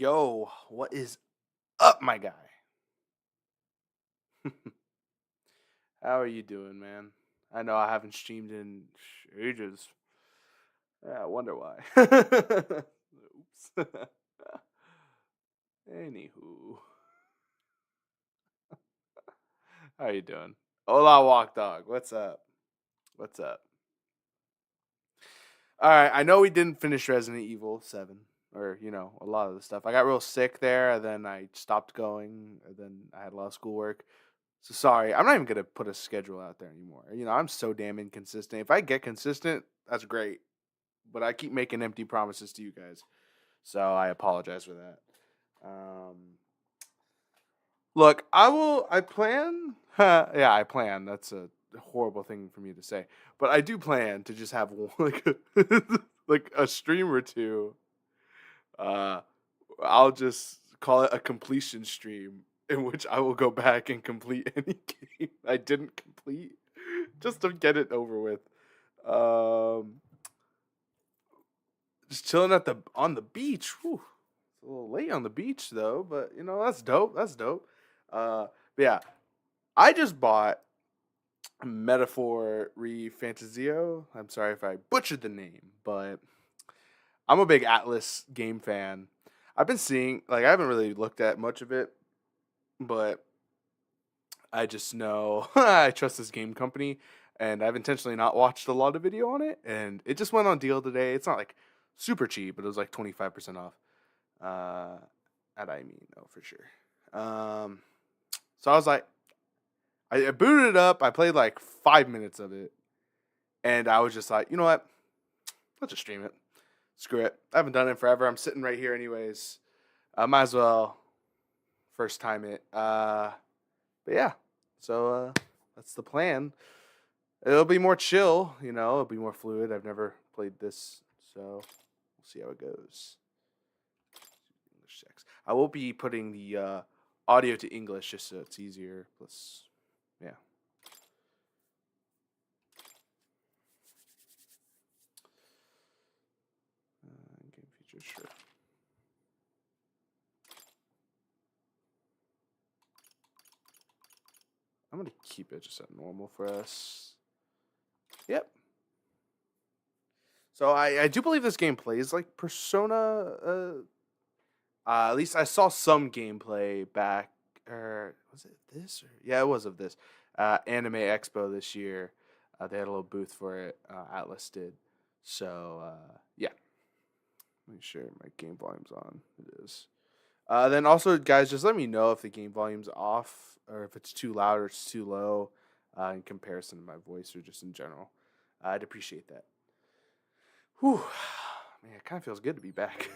Yo, what is up, my guy? How are you doing, man? I know I haven't streamed in ages. Yeah, I wonder why. Oops. Anywho, how you doing? Hola, walk dog. What's up? What's up? All right, I know we didn't finish Resident Evil 7, or a lot of the stuff. I got real sick there, and then I stopped going, and then I had a lot of schoolwork. So sorry, I'm not even gonna put a schedule out there anymore. I'm so damn inconsistent. If I get consistent, that's great. But I keep making empty promises to you guys, so I apologize for that. Um, Look, I will. I plan. Yeah, I plan. That's a horrible thing for me to say, but I do plan to just have like like a stream or two. Uh, I'll just call it a completion stream in which I will go back and complete any game I didn't complete, just to get it over with. Um, just chilling on the beach. Whew. It's a little late on the beach though, but that's dope. That's dope. But yeah, I just bought Metaphor ReFantazio. I'm sorry if I butchered the name, but I'm a big Atlas game fan. I've been seeing, like, I haven't really looked at much of it, but I just know I trust this game company, and I've intentionally not watched a lot of video on it, and it just went on deal today. It's not like super cheap, but it was like 25% off. At I mean, no, for sure. So I was like, I booted it up. I played like 5 minutes of it, and I was just like, you know what? Let's just stream it. Screw it. I haven't done it in forever. I'm sitting right here anyways. I might as well first time it. But yeah, so that's the plan. It'll be more chill, it'll be more fluid. I've never played this, so we'll see how it goes. English sex. I will be putting the audio to English just so it's easier. Plus, yeah. Game features, sure. I'm gonna keep it just at normal for us. Yep. So I do believe this game plays like Persona. At least I saw some gameplay back, or was it this? Or yeah, it was of this Anime Expo this year. They had a little booth for it. Atlas did. So yeah, make sure my game volume's on. It is. Then also, guys, just let me know if the game volume's off or if it's too loud or it's too low in comparison to my voice or just in general. I'd appreciate that. Whew. Man, it kind of feels good to be back.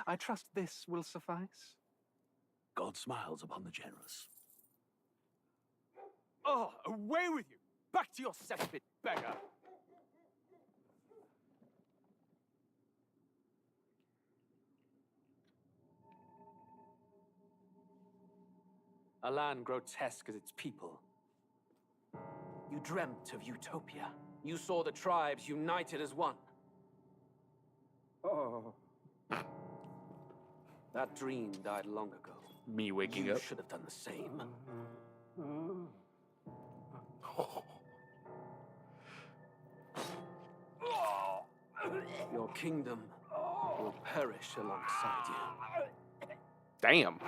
I trust this will suffice. God smiles upon the generous. Oh, away with you! Back to your cesspit, beggar! A land grotesque as its people. You dreamt of utopia. You saw the tribes united as one. Oh. That dream died long ago. Me waking You up. should have done the same. Your kingdom will perish alongside you. Damn.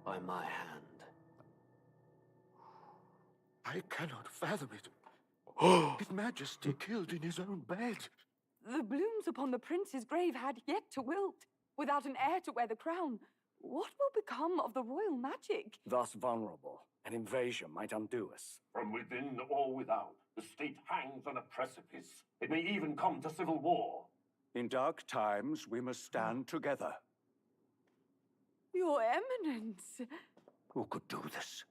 By my hand. I cannot fathom it. His Majesty killed in his own bed. The blooms upon the prince's grave had yet to wilt, without an heir to wear the crown. What will become of the royal magic? Thus vulnerable, an invasion might undo us. From within or without, the state hangs on a precipice. It may even come to civil war. In dark times, we must stand together. Your Eminence. Who could do this?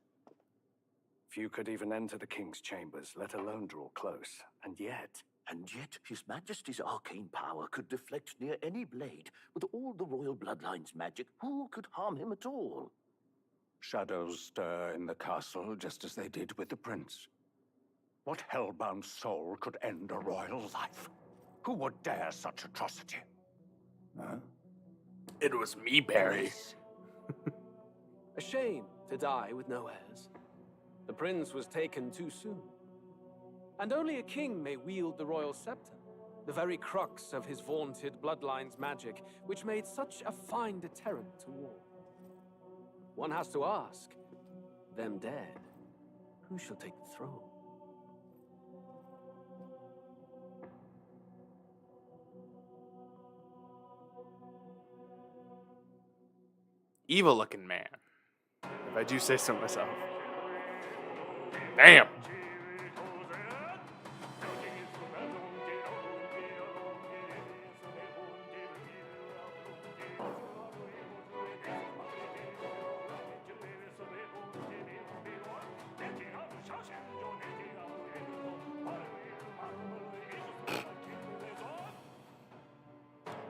Few could even enter the king's chambers, let alone draw close. And yet, His Majesty's arcane power could deflect near any blade. With all the royal bloodline's magic, who could harm him at all? shadows stir in the castle just as they did with the prince. What hellbound soul could end a royal life? Who would dare such atrocity? Huh? It was me, Barry. A shame to die with no heirs. The prince was taken too soon. And only a king may wield the royal scepter, the very crux of his vaunted bloodline's magic, which made such a fine deterrent to war. One has to ask, them dead, who shall take the throne? Evil looking man, if I do say so myself. Damn.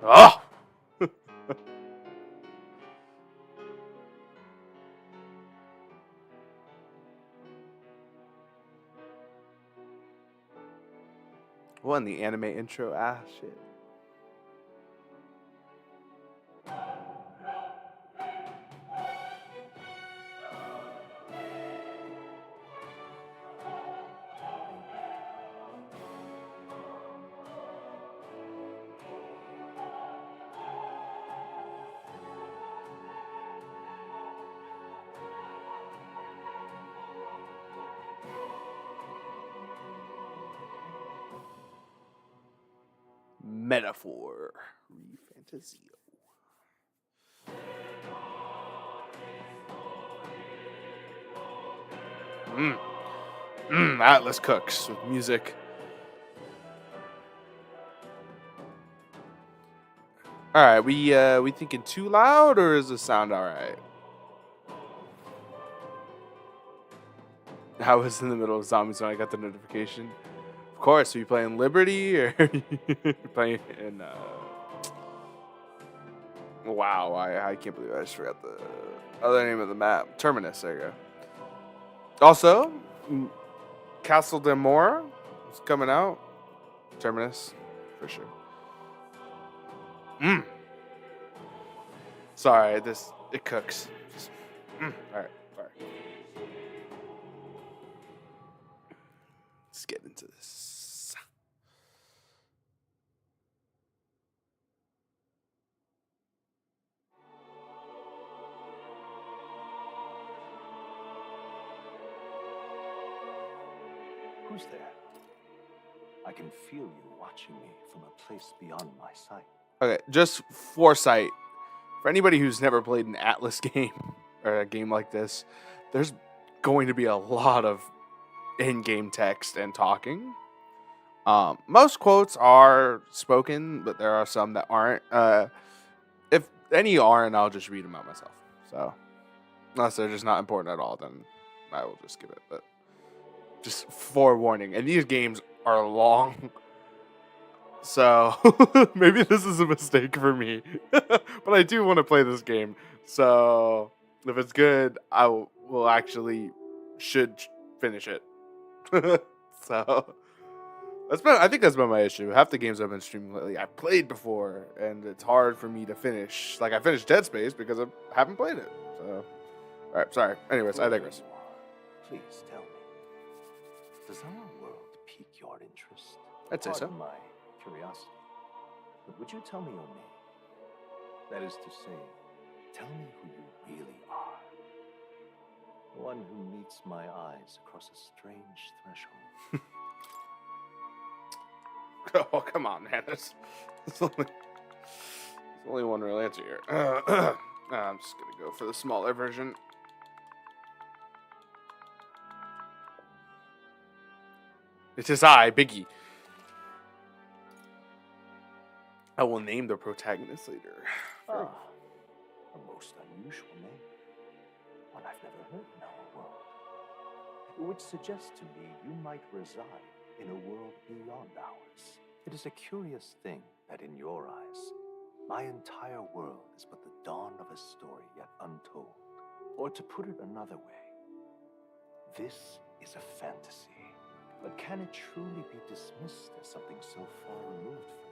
Oh! What in the anime intro? Ah, shit. Metaphor. ReFantazio. Atlas cooks with music. All right, we thinking too loud, or is the sound all right? I was in the middle of zombies when I got the notification. Of course, are you playing Liberty or playing in? Wow, I can't believe I just forgot the other name of the map. Terminus. There you go. Also, Castle de Mora is coming out. Terminus, for sure. Sorry, it cooks. All right, sorry. Let's get into this. Who's there? I can feel you watching me from a place beyond my sight. Okay, just foresight. For anybody who's never played an Atlas game or a game like this, there's going to be a lot of in-game text and talking. Most quotes are spoken, but there are some that aren't. If any aren't, I'll just read them out myself. So, unless they're just not important at all, then I will just skip it. But just forewarning. And these games are long. So, maybe this is a mistake for me. But I do want to play this game. So, if it's good, I will actually should finish it. So, I think that's been my issue. Half the games I've been streaming lately, I've played before, and it's hard for me to finish. Like, I finished Dead Space because I haven't played it. So, alright, sorry. Anyways, I digress. Please tell me, does our world pique your interest? I'd say so. Pardon my curiosity, but would you tell me your name? That is to say, tell me who you really are. One who meets my eyes across a strange threshold. Oh, come on, man. There's only one real answer here. I'm just gonna go for the smaller version. It is I, Biggie. I will name the protagonist later. Ah, a most unusual name. One I've never heard in our world. Which suggests to me you might reside in a world beyond ours. It is a curious thing that in your eyes, my entire world is but the dawn of a story yet untold. Or to put it another way, this is a fantasy. But can it truly be dismissed as something so far removed from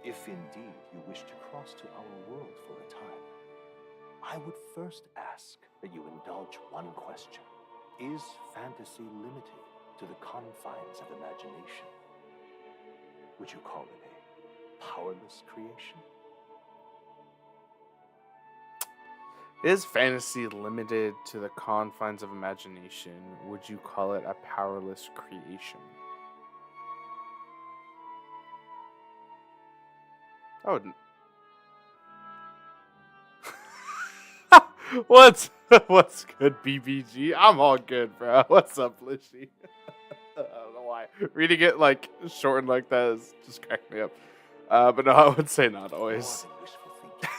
you? If indeed you wish to cross to our world for a time, I would first ask that you indulge one question. Is fantasy limited to the confines of imagination? Would you call it a powerless creation? Is fantasy limited to the confines of imagination? Would you call it a powerless creation? I wouldn't. What's good, BBG? I'm all good, bro. What's up, Lishy? I don't know why. Reading it like shortened like that is just cracked me up. But no, I would say not always. More than wishful thinking,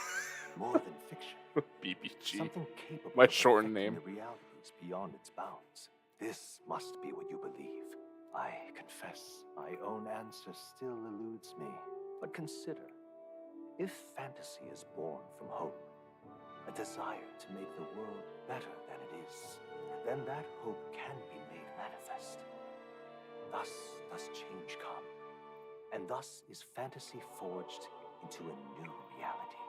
more than fiction. BBG. Something capable My of shortened affecting name. the realities beyond its bounds. This must be what you believe. I confess, my own answer still eludes me. But consider, if fantasy is born from hope, a desire to make the world better than it is, then that hope can be made manifest. Thus does change come, and thus is fantasy forged into a new reality.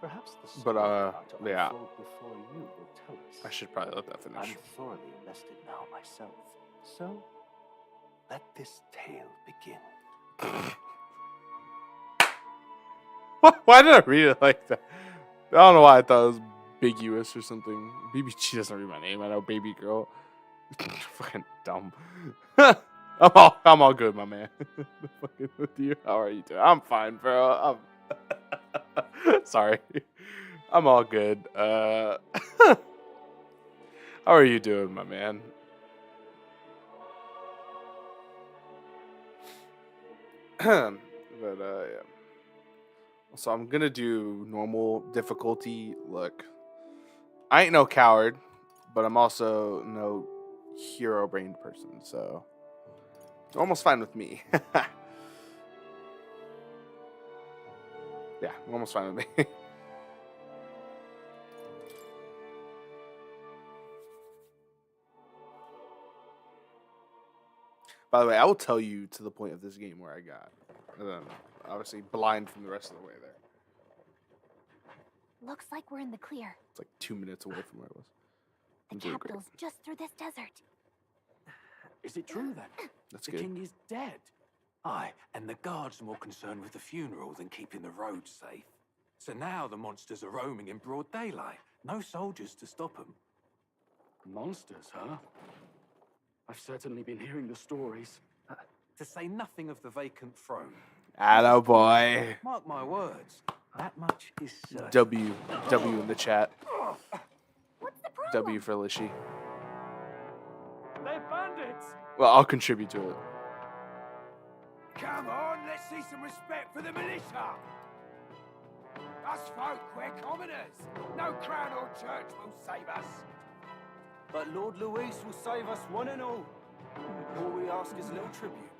Perhaps the story about to yeah. unfold before you will tell us. I should probably let that finish. I'm thoroughly invested now myself, so let this tale begin. Why did I read it like that? I don't know why I thought it was ambiguous or something. BBG doesn't read my name. I know, baby girl. Fucking dumb. I'm all good, my man. Fucking with you. How are you doing? I'm fine, bro. Sorry. I'm all good. How are you doing, my man? But yeah. So I'm gonna do normal difficulty. Look, I ain't no coward, but I'm also no hero-brained person, so it's almost fine with me. Yeah, almost fine with me. By the way, I will tell you to the point of this game where I got, and then obviously blind from the rest of the way there. Looks like we're in the clear. It's like 2 minutes away from where I was. The I'm doing great. capital's just through this desert. Is it true then? That's The good. king is dead. Aye, and the guards are more concerned with the funeral than keeping the roads safe. So now the monsters are roaming in broad daylight. No soldiers to stop them. Monsters, huh? I've certainly been hearing the stories. To say nothing of the vacant throne. Atta boy. Mark my words, that much is certain. W in the chat. What's the problem? W for Lishy. They're bandits! Well, I'll contribute to it. Come on, let's see some respect for the militia. Us folk, we're commoners. No crown or church will save us. But Lord Luis will save us one and all. All we ask is a little tribute.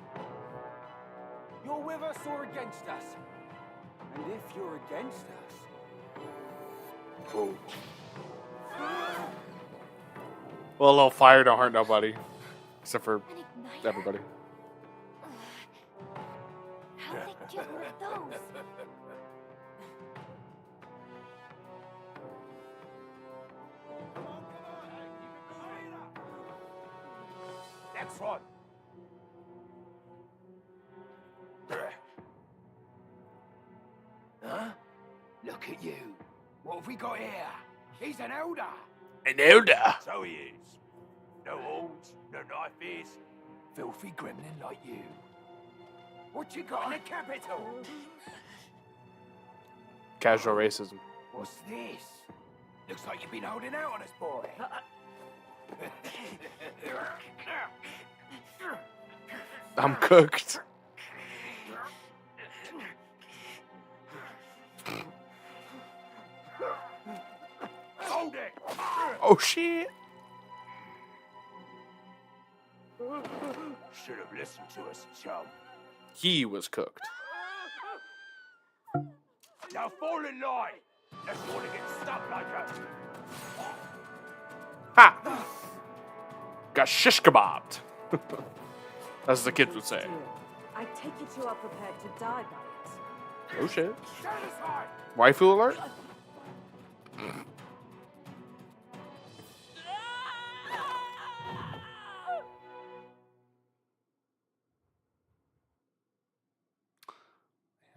You're with us or against us? And if you're against us... Well, a little fire don't hurt nobody. Except for An igniter? everybody. How they get rid of those? Next one. Huh? Look at you. What have we got here? He's an elder. An elder. So he is. No horns, no knife. Filthy gremlin like you. What you got in the capital? Casual racism. What's this? Looks like you've been holding out on us, boy. I'm cooked. Hold it! Oh shit! Should have listened to us, chum. He was cooked. Now fall in line! Unless you want to get stuck like us. Ha! Got shish kebabbed. As the kids would say. I take it you are prepared to die by it. Oh shit. Satisfied! Waifu alert?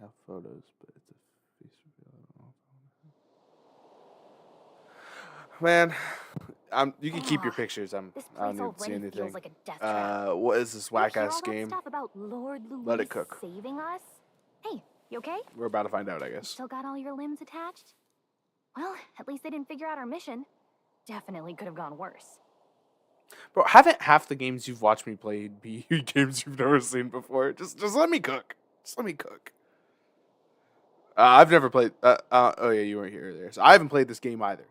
I have photos, but it's a face reveal. I don't know. Man, you can keep your pictures. This I don't place even see already anything. feels like a death trap. What is this You whack hear ass all that game? stuff about Lord Louis Let it cook. saving us? Hey, you okay? We're about to find out, I guess. Still got all your limbs attached? Well, at least they didn't figure out our mission. Definitely could have gone worse. Bro, haven't half the games you've watched me play be games you've never seen before? Just let me cook. Just let me cook. I've never played. Oh yeah, you weren't here earlier, so I haven't played this game either.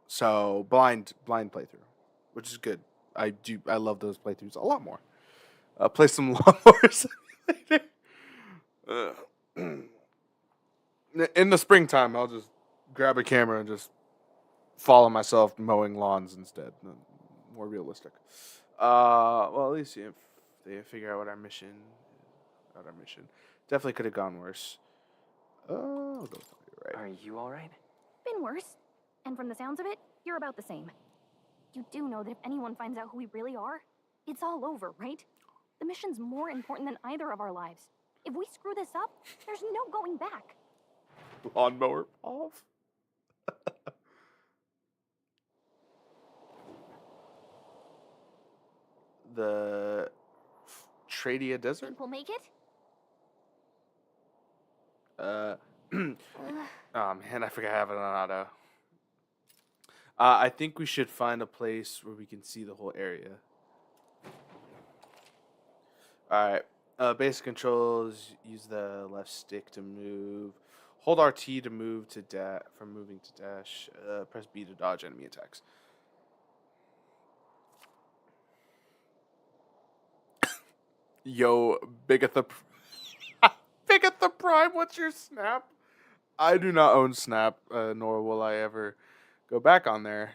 So blind playthrough, which is good. I love those playthroughs a lot more. Play some lawnmowers later. In the springtime, I'll just grab a camera and just follow myself mowing lawns instead. More realistic. Well, at least if they figure out what our mission is. Definitely could have gone worse. Oh, right. Are you alright? Been worse. And from the sounds of it, you're about the same. You do know that if anyone finds out who we really are, it's all over, right? The mission's more important than either of our lives. If we screw this up, there's no going back. Lawnmower off. The Tradia Desert? Think we'll make it? Oh man, I forgot I have it on auto. I think we should find a place where we can see the whole area. Alright. Basic controls, use the left stick to move. Hold RT to move to from moving to dash. Press B to dodge enemy attacks. Yo, Bigatha Prime, what's your Snap? I do not own Snap, nor will I ever go back on there.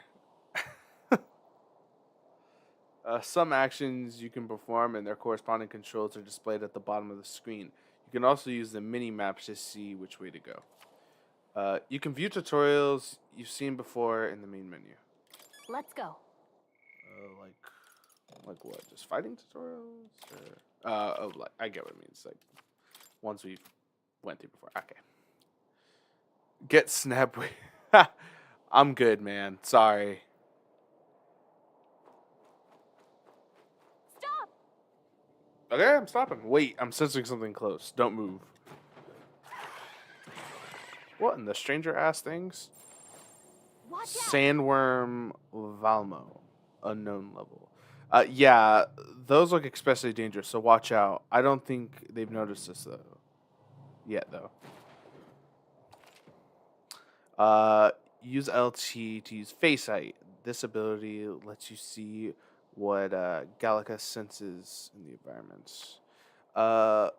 Some actions you can perform and their corresponding controls are displayed at the bottom of the screen. You can also use the mini maps to see which way to go. You can view tutorials you've seen before in the main menu. Let's go. Like what? Just fighting tutorials? Or, like I get what it means. Like ones we went through before. Okay. Get Snap. I'm good, man. Sorry. Stop! Okay, I'm stopping. Wait, I'm sensing something close. Don't move. What in the stranger ass things? Watch out! Sandworm Valmo. Unknown level. Yeah, those look especially dangerous, so watch out. I don't think they've noticed this though. Yet though. Use LT to use face height. This ability lets you see what Gallica senses in the environment. God,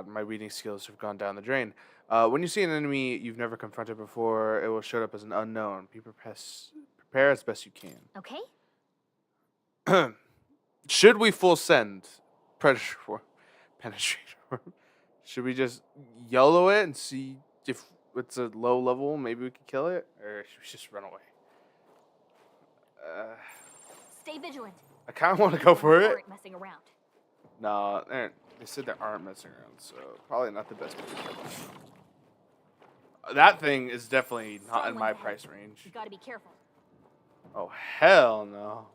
my reading skills have gone down the drain. When you see an enemy you've never confronted before, it will show up as an unknown. Prepare as best you can. Okay. Should we full send Penetrator? Should we just YOLO it and see if it's a low level? Maybe we could kill it, or should we just run away? Stay vigilant. I kind of want to go for it. Aren't messing around. No, they said they aren't messing around, so probably not the best. That thing is definitely not in my price range. You gotta be careful. Oh hell no!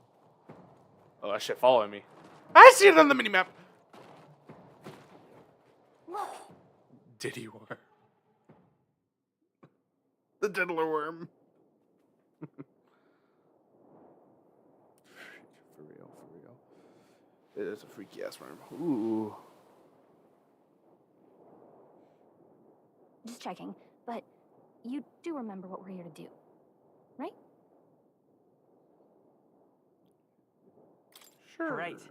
Oh, that shit following me. I see it on the minimap. Look, Diddy War. The diddler worm. For real, for real. It is a freaky ass worm. Ooh. Just checking, but you do remember what we're here to do, right? Sure. Right.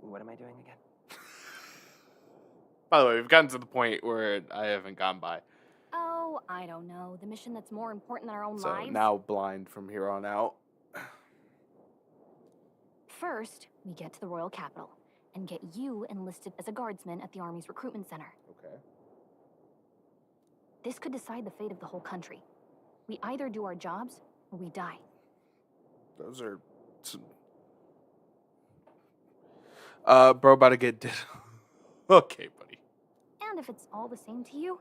What am I doing again? By the way, we've gotten to the point where I haven't gone by. Oh, I don't know. The mission that's more important than our own So lives? now blind from here on out. First, we get to the royal capital and get you enlisted as a guardsman at the army's recruitment center. Okay. This could decide the fate of the whole country. We either do our jobs or we die. Those are some... bro, about to get dead. Okay, buddy. And if it's all the same to you,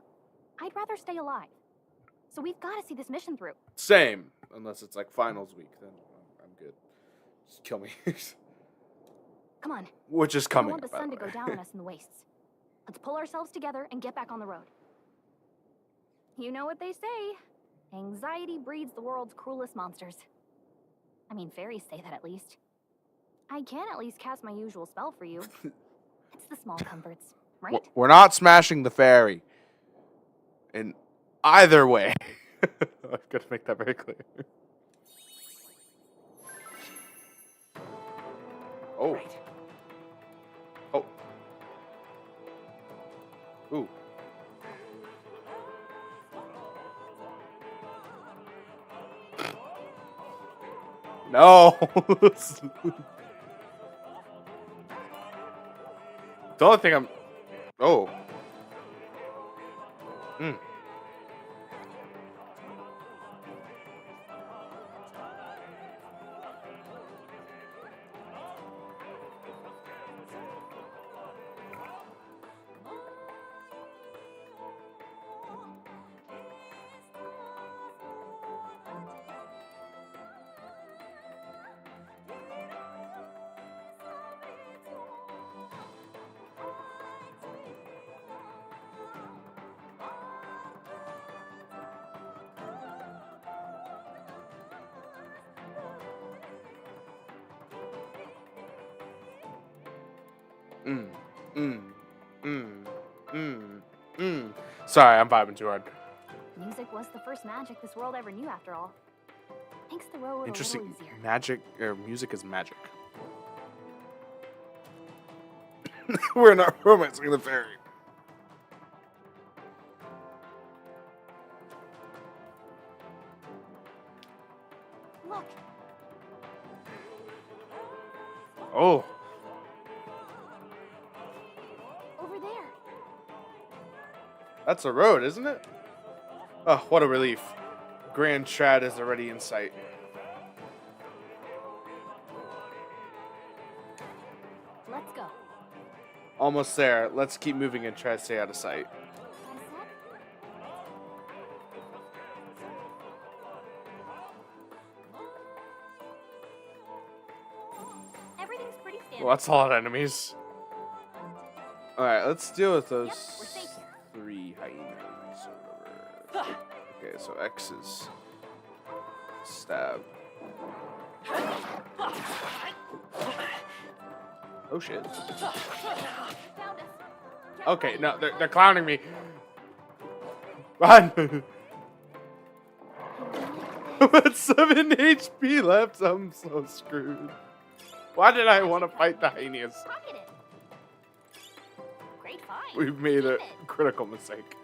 I'd rather stay alive. So we've got to see this mission through. Same. Unless it's like finals week, then I'm good. Just kill me. Come on. Which is I coming. don't want the sun to go down on us in the wastes. Let's pull ourselves together and get back on the road. You know what they say. Anxiety breeds the world's cruelest monsters. I mean, fairies say that at least. I can at least cast my usual spell for you. It's the small comforts, right? We're not smashing the fairy. In either way. I've got to make that very clear. Oh. Right. Oh. Ooh. No. The only thing I'm... Oh. Hmm. Sorry, I'm vibing too hard. Music was the first magic this world ever knew, after all. Makes the road Interesting. a little easier. Magic, or music is magic. We're not romancing the fairy. Look, Oh. over there. That's a road, isn't it? Oh, what a relief. Grand Trad is already in sight. Let's go. Almost there. Let's keep moving and try to stay out of sight. All set? Everything's pretty standard. Well, that's a lot of enemies. Alright, let's deal with those Yep, we're safe here. 3 hyenas or whatever. Okay, so X is stab. Oh shit. Found us. Get Okay, ready. no, they're clowning me. Run! With 7 HP left, I'm so screwed. Why did I want to fight the hyenas? Rocket it. Great find. We've made a Keep it. critical mistake.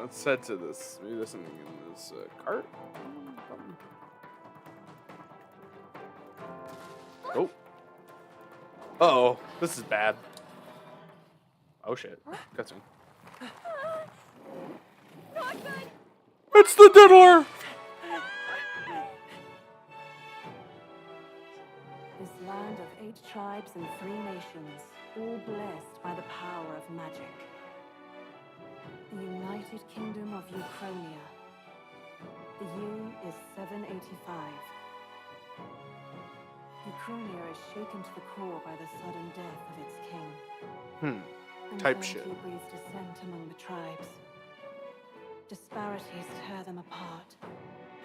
Let's head to this. Maybe there's something in this cart. Oh. Uh-oh. This is bad. Oh shit. Cutscene. Not good. It's the diddler! This land of 8 tribes and 3 nations, all blessed by the power of magic. The United Kingdom of Ukrainia. The year is 785. Ukrainia is shaken to the core by the sudden death of its king. Anxiety Type shit. breeds dissent among the tribes. Disparities tear them apart,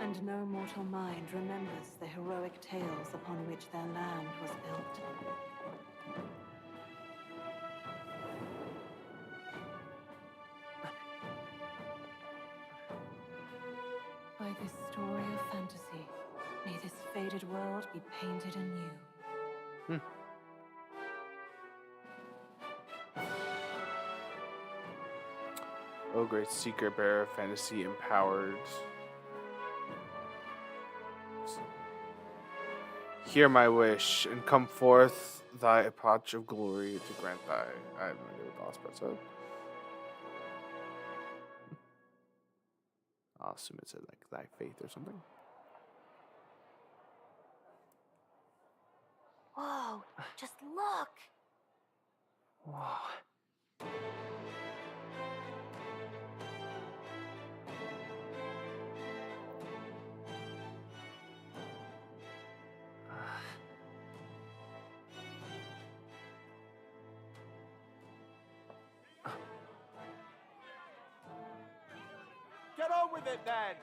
and no mortal mind remembers the heroic tales upon which their land was built. By this story of fantasy, may this faded world be painted anew. Oh, great secret bearer of fantasy empowered. Hear my wish, and come forth thy approach of glory to grant thy. I have no idea what the last part said. I'll assume it said like thy faith or something. Whoa, just look! Whoa. Get on with it, then.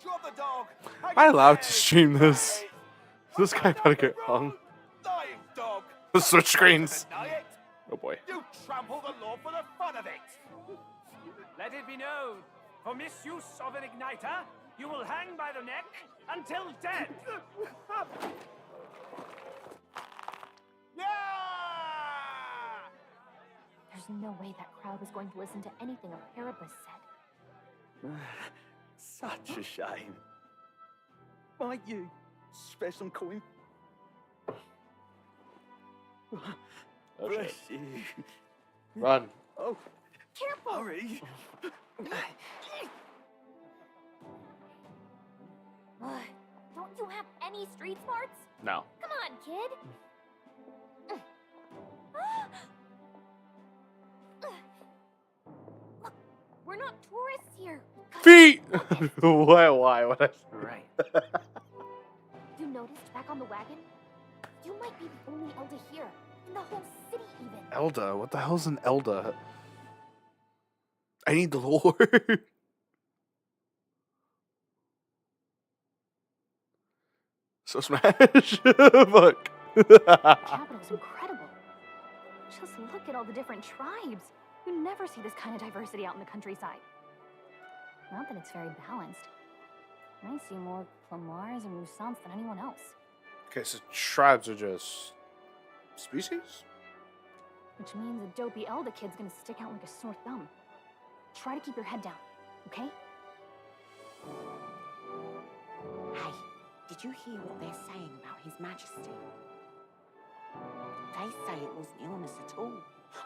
Drop the dog. Am I allowed to stream this? This guy better get hung. Lying dog. Switch screens. Deny it. Oh boy. You trample the law for the fun of it. Let it be known, for misuse of an igniter, you will hang by the neck until dead. Yeah! There's no way that crowd was going to listen to anything a Paribus said. Such a shame. Might you spare some coin? Oh, Bless shit. you. Run. Oh, Careful! hurry. Don't you have any street smarts? No. Come on, kid. Look, we're not tourists here. Feet! Why would I? Right. You noticed back on the wagon? You might be the only Elda here. In the whole city, even. Elda? What the hell's an Elda? I need the lore. So smash. Fuck. Capital's incredible. Just look at all the different tribes. You never see this kind of diversity out in the countryside. Not that it's very balanced. I see more Plamars and Rusants than anyone else. Okay, so tribes are just species? Which means a dopey Elda kid's gonna stick out like a sore thumb. Try to keep your head down, okay? Hey, did you hear what they're saying about His Majesty? They say it wasn't illness at all.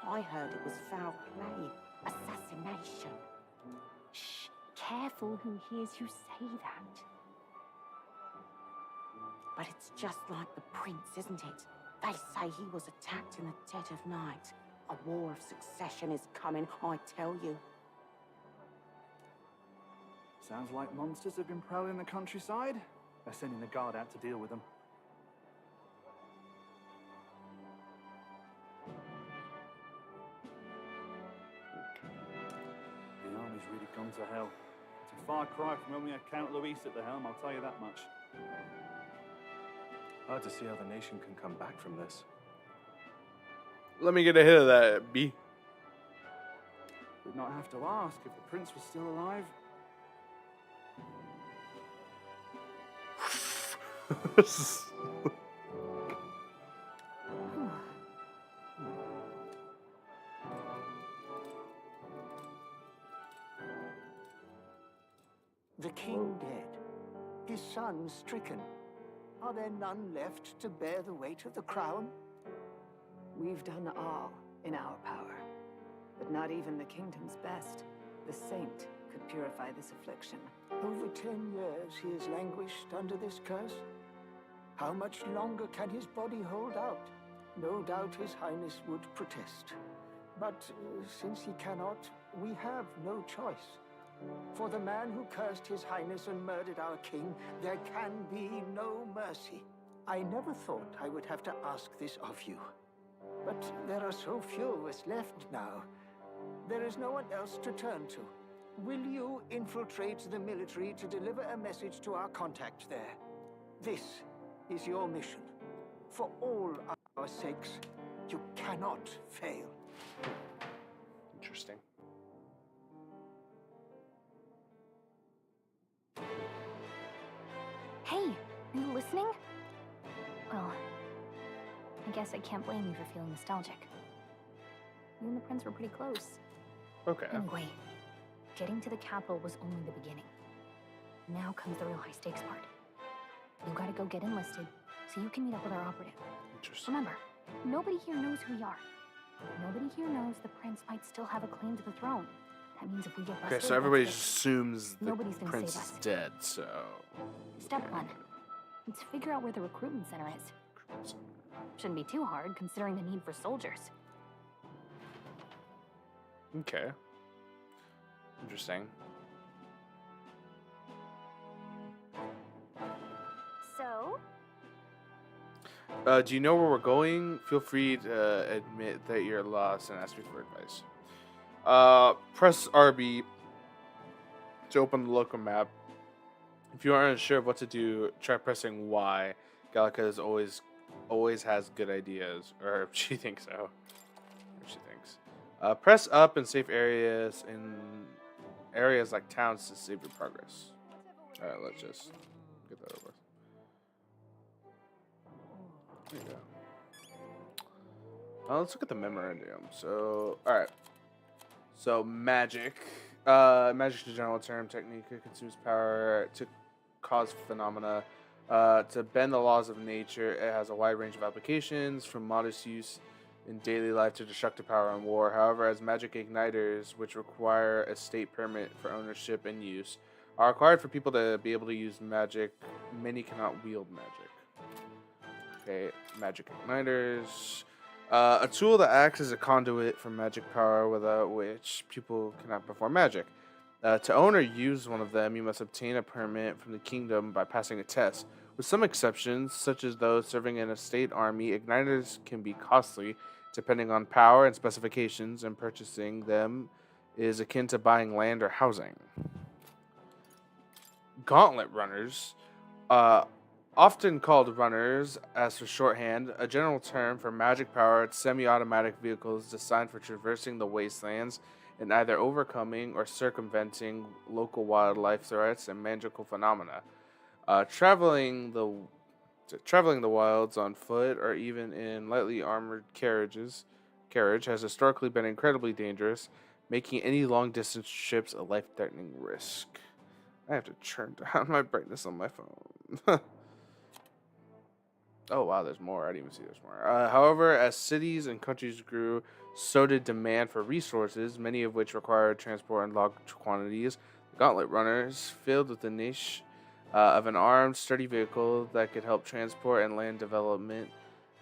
I heard it was foul play, assassination. Shh, careful who hears you say that. But it's just like the prince, isn't it? They say he was attacked in the dead of night. A war of succession is coming, I tell you. Sounds like monsters have been prowling the countryside. They're sending the guard out to deal with them. The army's really gone to hell. It's a far cry from when we had Count Luis at the helm, I'll tell you that much. Hard to see how the nation can come back from this. Let me get a hit of that, B. We'd not have to ask if the prince was still alive. The king dead, his son stricken. Are there none left to bear the weight of the crown? We've done all in our power, but not even the kingdom's best, the saint, could purify this affliction. Over 10 years he has languished under this curse. How much longer can his body hold out? No doubt His Highness would protest. But since he cannot, we have no choice. For the man who cursed His Highness and murdered our king, there can be no mercy. I never thought I would have to ask this of you. But there are so few of us left now. There is no one else to turn to. will you infiltrate the military to deliver a message to our contact there? This is your mission. For all our sakes, you cannot fail. Interesting. Hey, are you listening? Well, I guess I can't blame you for feeling nostalgic. You and the prince were pretty close. Okay. Anyway, getting to the capital was only the beginning. Now comes the real high-stakes part. You gotta go get enlisted, so you can meet up with our operative. Interesting. Remember, nobody here knows who we are. Nobody here knows the prince might still have a claim to the throne. That means if we get busted, Okay, so everybody that's just it. assumes the Nobody's gonna prince save is us. dead, so... Step 1. Let's figure out where the recruitment center is. Shouldn't be too hard, considering the need for soldiers. Okay. Interesting. So? Do you know where we're going? Feel free to admit that you're lost and ask me for advice. Press RB to open the local map. If you aren't sure of what to do, try pressing Y. Gallica is always has good ideas, or she thinks so. Or she thinks. Press up in safe areas like towns to save your progress. All right, let's just get that over with. There you go. Let's look at the memorandum. So, all right. So magic. Magic is a general term. Technique that consumes power to cause phenomena. To bend the laws of nature. It has a wide range of applications, from modest use in daily life to destructive power in war. However, as magic igniters, which require a state permit for ownership and use, are required for people to be able to use magic, many cannot wield magic. Okay, magic igniters. A tool that acts as a conduit for magic power, without which people cannot perform magic. To own or use one of them, you must obtain a permit from the kingdom by passing a test. With some exceptions, such as those serving in a state army, igniters can be costly, depending on power and specifications, and purchasing them is akin to buying land or housing. Gauntlet runners. Often called runners, as for shorthand, a general term for magic-powered semi-automatic vehicles designed for traversing the wastelands and either overcoming or circumventing local wildlife threats and magical phenomena. Traveling the wilds on foot or even in lightly armored carriage has historically been incredibly dangerous, making any long-distance trips a life-threatening risk. I have to turn down my brightness on my phone. Oh, wow, there's more. I didn't even see there's more. However, as cities and countries grew, so did demand for resources, many of which required transport in large quantities. The Gauntlet Runners filled with the niche of an armed, sturdy vehicle that could help transport and land development.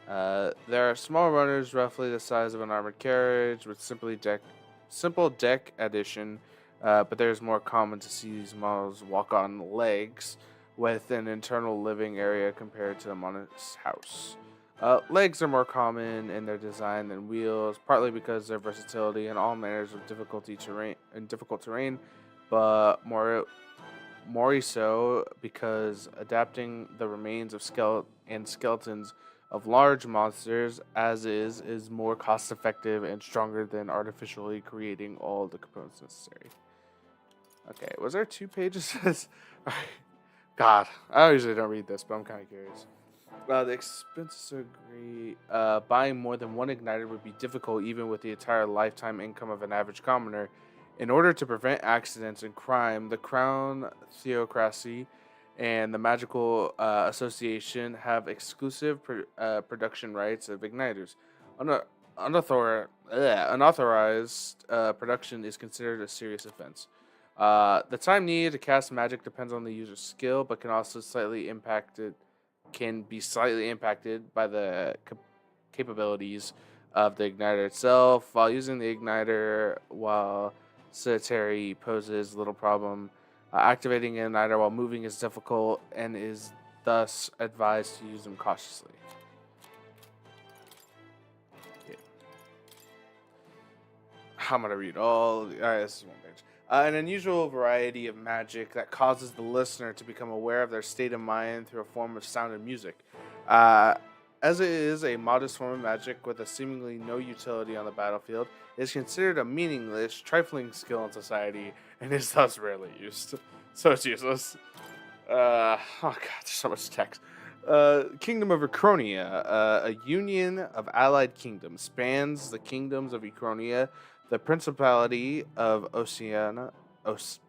There are small runners roughly the size of an armored carriage with simple deck addition, but there's more common to see these models walk on legs with an internal living area compared to a monarch's house. Legs are more common in their design than wheels, partly because of their versatility in all manners of difficult terrain, but more so because adapting the remains of skeletons of large monsters as is more cost effective and stronger than artificially creating all the components necessary. Okay, was there 2 pages? God, I usually don't read this, but I'm kind of curious. The expenses are great. Buying more than one igniter would be difficult even with the entire lifetime income of an average commoner. In order to prevent accidents and crime, the Crown Theocracy and the Magical Association have exclusive production rights of igniters. Unauthorized production is considered a serious offense. The time needed to cast magic depends on the user's skill, but can be slightly impacted by the capabilities of the igniter itself. While using the igniter while solitary poses little problem, activating an igniter while moving is difficult and is thus advised to use them cautiously. Yeah. I'm gonna read all right, this is 1 page. An unusual variety of magic that causes the listener to become aware of their state of mind through a form of sound and music. Uh, as it is a modest form of magic with a seemingly no utility on the battlefield, it is considered a meaningless, trifling skill in society and is thus rarely used. So it's useless. Oh god, there's so much text. Kingdom of Ecronia, a union of allied kingdoms, spans the kingdoms of Ecronia, the Principality of Oceania, I'm just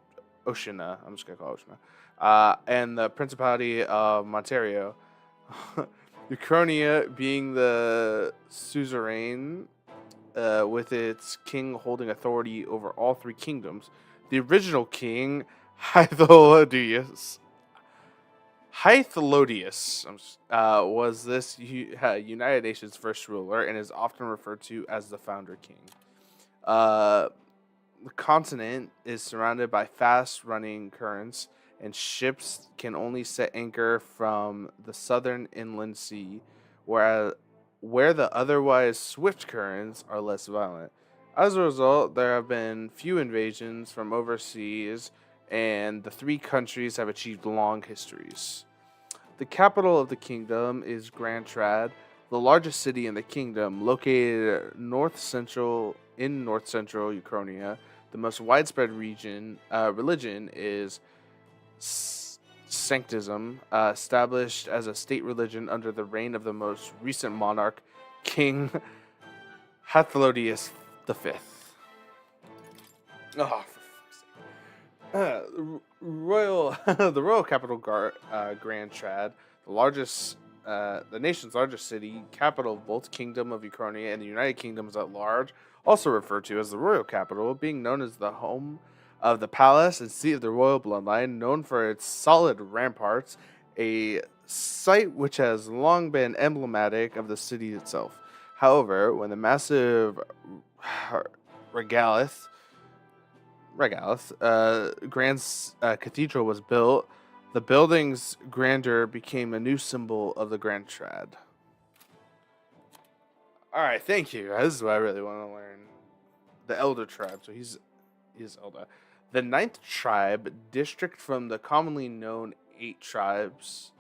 gonna call it Oceania, and the Principality of Monterio. Ecronia being the suzerain, with its king holding authority over all three kingdoms. The original king, Hythlodaeus, was this United Nations first ruler and is often referred to as the founder king. Uh, the continent is surrounded by fast-running currents, and ships can only set anchor from the southern inland sea, where the otherwise swift currents are less violent. As a result, there have been few invasions from overseas, and the three countries have achieved long histories. The capital of the kingdom is Grand Trad, the largest city in the kingdom, located north central Ukrainia. The most widespread religion is Sanctism, established as a state religion under the reign of the most recent monarch, King Hathlodius V. Oh, for fuck's sake. The royal capital, Grand Trad, the nation's largest city, capital of both Kingdom of Ukrainia and the United Kingdoms at large, also referred to as the royal capital, being known as the home of the palace and seat of the royal bloodline, known for its solid ramparts, a site which has long been emblematic of the city itself. However, when the massive Regalith Grand Cathedral was built, the building's grandeur became a new symbol of the Grand Trad. All right, thank you. This is what I really want to learn. The Elder Tribe. So he's Elder. The ninth tribe, district from the commonly known 8 tribes.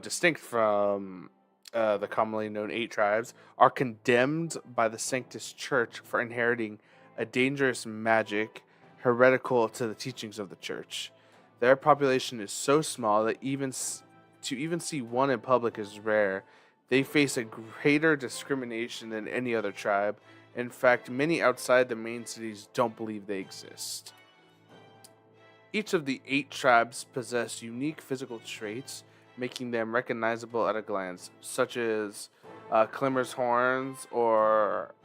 Distinct from the commonly known 8 tribes, are condemned by the Sanctus Church for inheriting a dangerous magic heretical to the teachings of the church. Their population is so small that to even see one in public is rare. They face a greater discrimination than any other tribe. In fact, many outside the main cities don't believe they exist. Each of the 8 tribes possess unique physical traits, making them recognizable at a glance, such as Climmer's horns or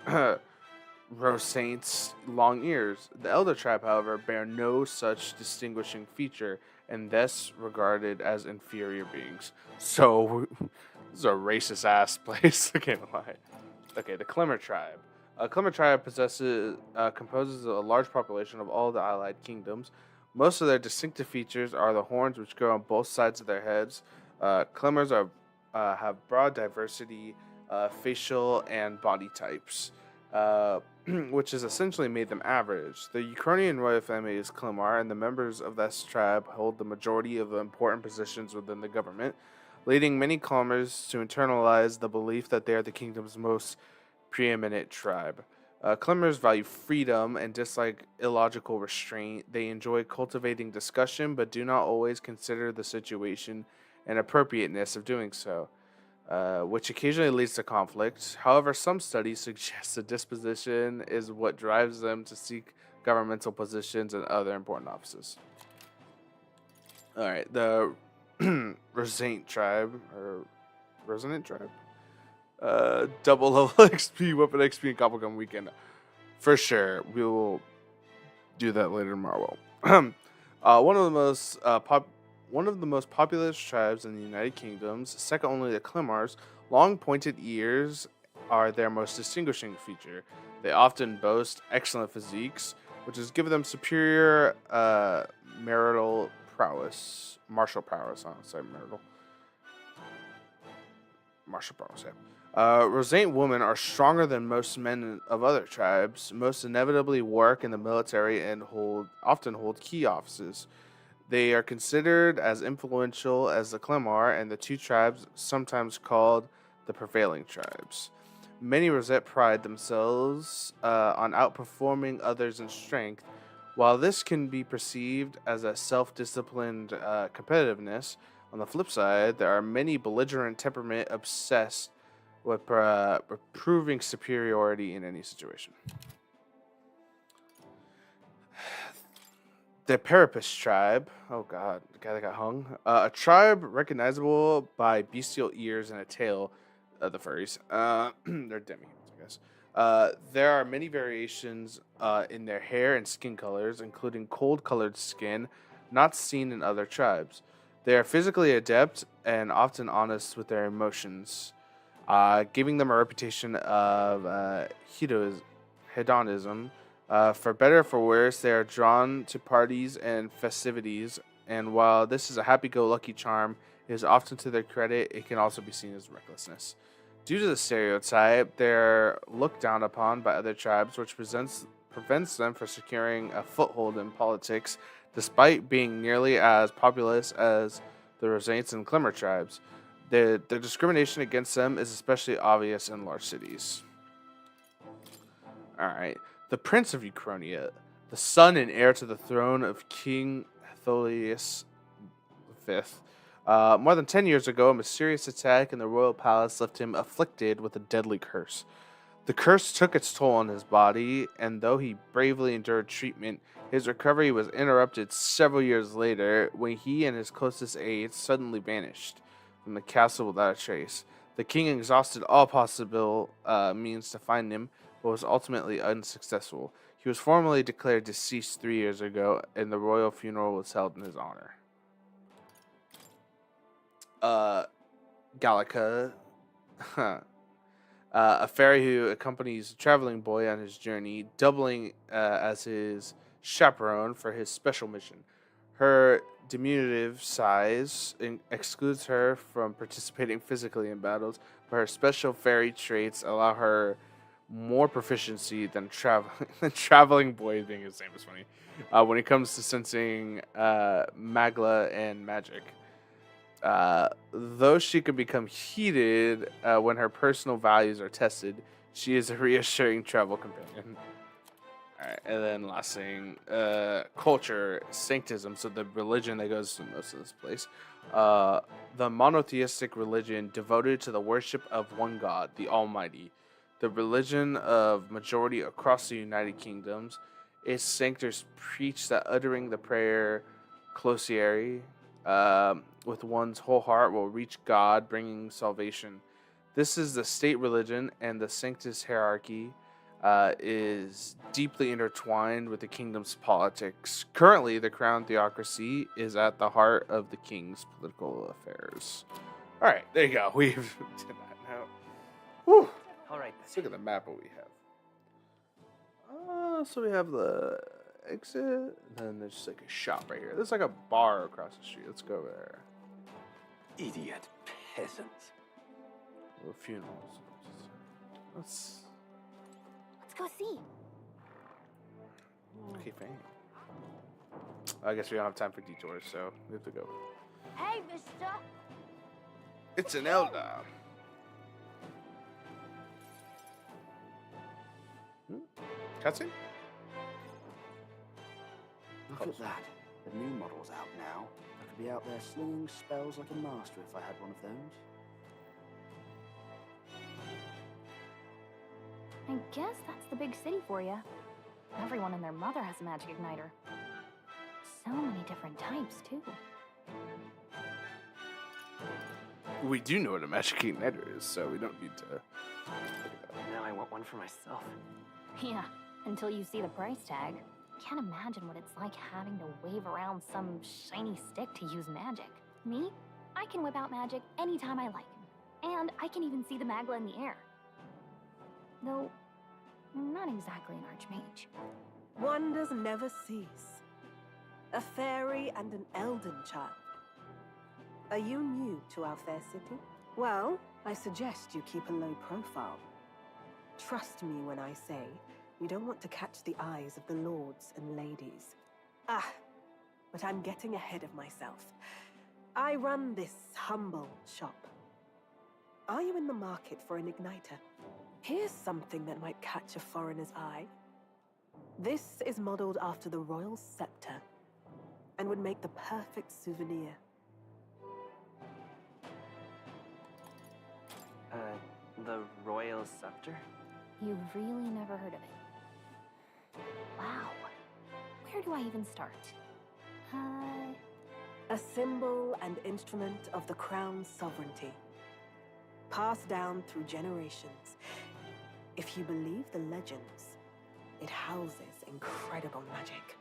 Rosaint's long ears. The Elder Tribe, however, bear no such distinguishing feature and thus regarded as inferior beings. So, this is a racist ass place. I can't lie. Okay, the Climmer Tribe. Climmer Tribe composes a large population of all the allied kingdoms. Most of their distinctive features are the horns, which grow on both sides of their heads. Climmers have broad diversity, facial and body types, which has essentially made them average. The Ukrainian royal family is Klimar, and the members of this tribe hold the majority of the important positions within the government, leading many Climmers to internalize the belief that they are the kingdom's most preeminent tribe. Climbers value freedom and dislike illogical restraint. They enjoy cultivating discussion, but do not always consider the situation and appropriateness of doing so, which occasionally leads to conflict. However, some studies suggest the disposition is what drives them to seek governmental positions and other important offices. All right, the Resonant tribe, double level XP, weapon XP, and Gobblegum weekend. For sure, we will do that later tomorrow. One of the most populous tribes in the United Kingdoms, second only to Climars, long pointed ears are their most distinguishing feature. They often boast excellent physiques, which has given them superior martial prowess. martial prowess. Rosate women are stronger than most men of other tribes. Most inevitably work in the military and often hold key offices. They are considered as influential as the Clemar and the two tribes, sometimes called the prevailing tribes. Many Rosette pride themselves on outperforming others in strength. While this can be perceived as a self disciplined competitiveness, on the flip side, there are many belligerent temperament obsessed with proving superiority in any situation. The Parapus tribe. Oh god, the guy that got hung. A tribe recognizable by bestial ears and a tail. The furries. They're demi-humans, I guess. There are many variations in their hair and skin colors, including cold-colored skin, not seen in other tribes. They are physically adept and often honest with their emotions, giving them a reputation of hedonism. For better or for worse, they are drawn to parties and festivities, and while this is a happy-go-lucky charm, it is often to their credit, it can also be seen as recklessness. Due to the stereotype, they're looked down upon by other tribes, which prevents them from securing a foothold in politics, despite being nearly as populous as the Rosanes and Clemmer tribes. The discrimination against them is especially obvious in large cities. Alright. The Prince of Uchronia, the son and heir to the throne of King Atholius V. More than 10 years ago, a mysterious attack in the royal palace left him afflicted with a deadly curse. The curse took its toll on his body, and though he bravely endured treatment, his recovery was interrupted several years later when he and his closest aides suddenly vanished from the castle without a trace. The king exhausted all possible means to find him, but was ultimately unsuccessful. He was formally declared deceased 3 years ago, and the royal funeral was held in his honor. Gallica, a fairy who accompanies a traveling boy on his journey, doubling as his chaperone for his special mission. Her diminutive size excludes her from participating physically in battles, but her special fairy traits allow her more proficiency than traveling boy being his name is funny when it comes to sensing magla and magic. Though she can become heated when her personal values are tested, she is a reassuring travel companion. Alright, and then last thing, culture, sanctism, so the religion that goes to most of this place. The monotheistic religion devoted to the worship of one God, the Almighty. The religion of majority across the United Kingdoms. Its sanctors preach that uttering the prayer Closieri with one's whole heart will reach God, bringing salvation. This is the state religion, and the sanctus hierarchy is deeply intertwined with the kingdom's politics. Currently, the crown theocracy is at the heart of the king's political affairs. All right, there you go. We've done that now. Whew. All right. Let's look at the map what we have. So we have the exit, and then there's just like a shop right here. There's like a bar across the street. Let's go over there. Idiot peasants. Or funerals. Let's go see. Okay, fine. I guess we don't have time for detours, so we have to go. Hey, mister. It's an elder. Cutscene? Look at that. The new model's out now. I could be out there slinging spells like a master if I had one of those. I guess that's the big city for you. Everyone and their mother has a magic igniter. So many different types, too. We do know what a magic igniter is, so we don't need to. Now I want one for myself. Yeah, until you see the price tag. Can't imagine what it's like having to wave around some shiny stick to use magic. Me? I can whip out magic anytime I like. And I can even see the magla in the air. Though, I'm not exactly an archmage. Wonders never cease. A fairy and an elden child. Are you new to our fair city? Well, I suggest you keep a low profile. Trust me when I say you don't want to catch the eyes of the lords and ladies. Ah, but I'm getting ahead of myself. I run this humble shop. Are you in the market for an igniter? Here's something that might catch a foreigner's eye. This is modeled after the royal scepter and would make the perfect souvenir. The royal scepter? You've really never heard of it. Wow. Where do I even start? A symbol and instrument of the crown's sovereignty. Passed down through generations. If you believe the legends, it houses incredible magic.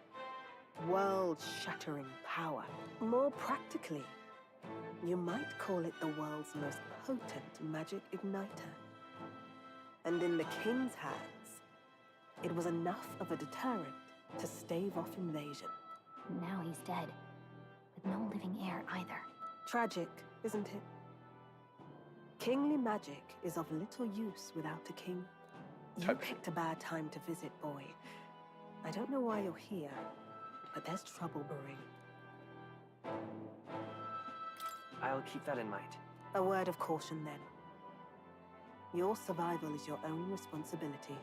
World-shattering power. More practically, you might call it the world's most potent magic igniter. And in the king's hands, it was enough of a deterrent to stave off invasion. Now he's dead, with no living heir either. Tragic, isn't it? Kingly magic is of little use without a king. You picked a bad time to visit, boy. I don't know why you're here, but there's trouble brewing. I'll keep that in mind. A word of caution, then. Your survival is your own responsibility.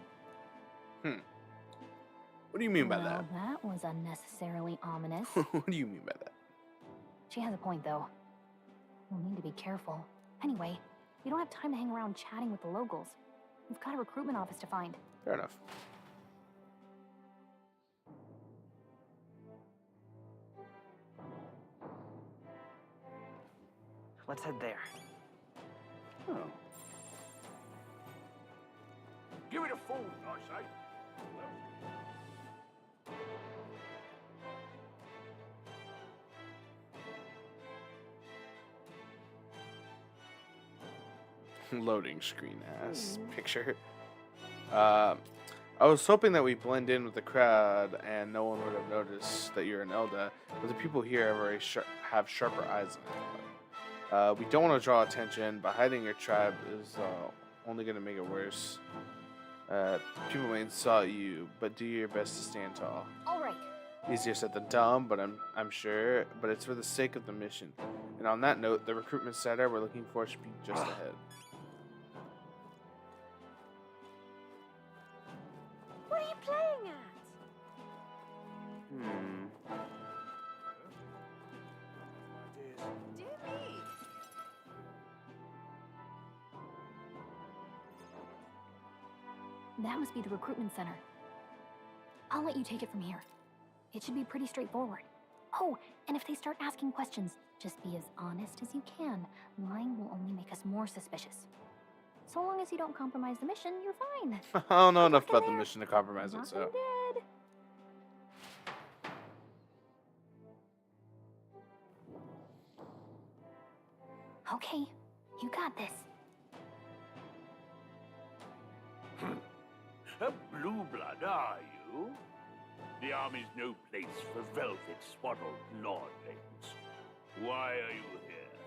What do you mean by Well, that? that was unnecessarily ominous. What do you mean by that? She has a point, though. We'll need to be careful. Anyway, we don't have time to hang around chatting with the locals. We've got a recruitment office to find. Fair enough. Let's head there. Oh. Give it a fold, I say. Loading screen ass picture. I was hoping that we blend in with the crowd and no one would have noticed that you're an Elda, but the people here have already have sharper eyes than you. We don't want to draw attention, but hiding your tribe is only going to make it worse. People may insult you, but do your best to stand tall. All right. Easier said than done, but I'm sure. But it's for the sake of the mission. And on that note, the recruitment center we're looking for should be just ahead. What are you playing at? Dear me. That must be the recruitment center. I'll let you take it from here. It should be pretty straightforward. Oh, and if they start asking questions, just be as honest as you can. Lying will only make us more suspicious. So long as you don't compromise the mission, you're fine. I don't know enough about the mission to compromise it, Nothing so. did. Okay, you got this. A blue blood, are you? The army's no place for velvet-swaddled lordlings. Why are you here?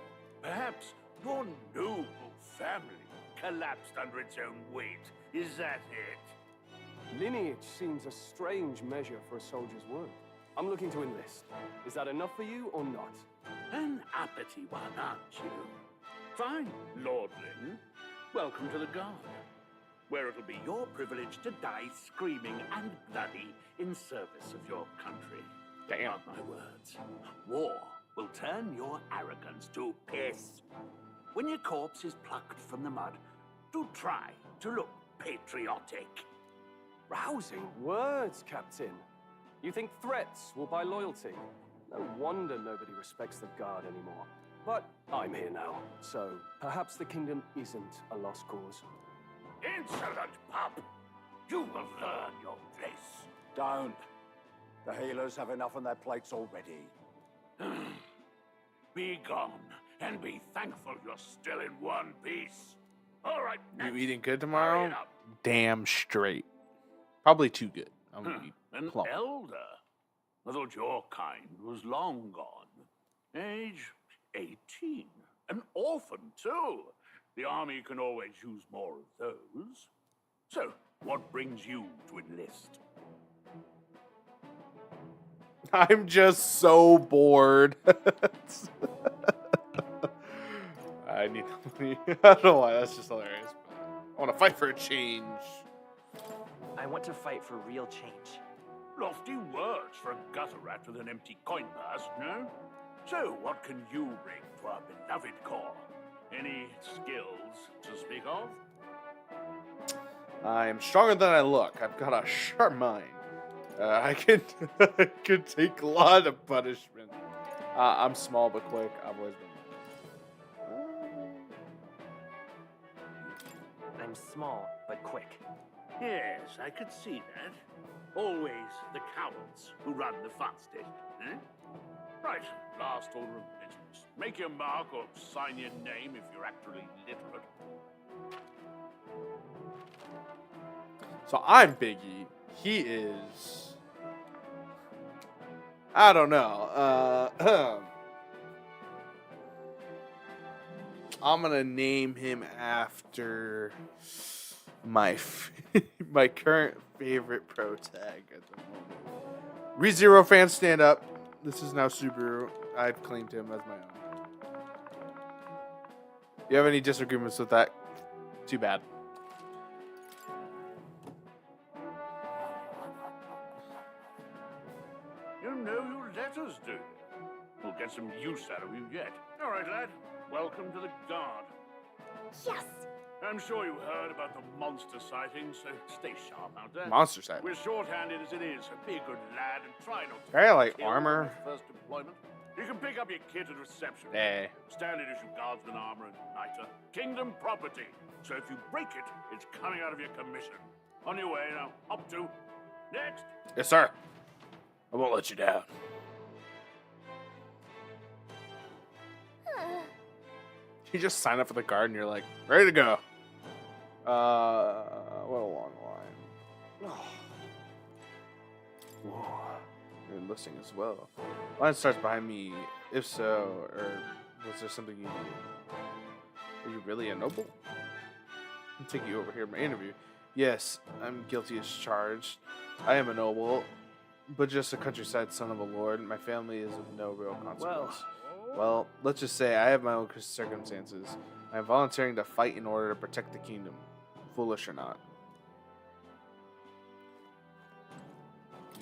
Perhaps your noble family collapsed under its own weight. Is that it? Lineage seems a strange measure for a soldier's work. I'm looking to enlist. Is that enough for you or not? An uppity one, aren't you? Fine, lordling. Welcome to the Guard, where it'll be your privilege to die screaming and bloody in service of your country. Damn. Mark my words. War will turn your arrogance to piss. When your corpse is plucked from the mud, do try to look patriotic. Rousing words, Captain. You think threats will buy loyalty? No wonder nobody respects the Guard anymore. But I'm here now, so perhaps the kingdom isn't a lost cause. Insolent pup! You will learn your place. Don't. The healers have enough on their plates already. Be gone, and be thankful you're still in one piece. All right, You eating good hurry tomorrow? it up. Damn straight. Probably too good. I'm gonna be An plump. elder? I thought your kind was long gone. Age 18. An orphan, too. The army can always use more of those. So, what brings you to enlist? I'm just so bored. I need the money. I don't know why, that's just hilarious. I want to fight for a change. I want to fight for real change. Lofty words for a gutter rat with an empty coin purse, no? So, what can you bring to our beloved corps? Any skills to speak of? I'm stronger than I look. I've got a sharp mind. I can I can take a lot of punishment. I'm small but quick. I've always been. I'm small, but quick. Yes, I could see that. Always the cowards who run the fastest, eh? Right, last order of business. Make your mark or sign your name if you're actually literate. So I'm Biggie. He is. I don't know. I'm gonna name him after my my current favorite pro tag at the moment. ReZero fans, stand up. This is now Subaru. I've claimed him as my own. You have any disagreements with that? Too bad. You know your letters, do you? We'll get some use out of you yet. All right, lad. Welcome to the Guard. Yes! I'm sure you heard about the monster sightings, so stay sharp out there. Monster sighting. We're shorthanded as it is, so be a good lad and try not to Hey, like kill armor. on your first deployment. You can pick up your kit at reception. Hey. Standard issue guardsman armor and niter. Kingdom property. So if you break it, it's coming out of your commission. On your way now. Up to. Next. Yes, sir. I won't let you down. You just sign up for the Guard and you're like, ready to go. What a long line. Whoa. You're enlisting as well. Line starts behind me. If so, or was there something you needed? Are you really a noble? I'll take you over here in my interview. Yes, I'm guilty as charged. I am a noble, but just a countryside son of a lord. My family is of no real consequence. Well, let's just say I have my own circumstances. I'm volunteering to fight in order to protect the kingdom. Foolish or not.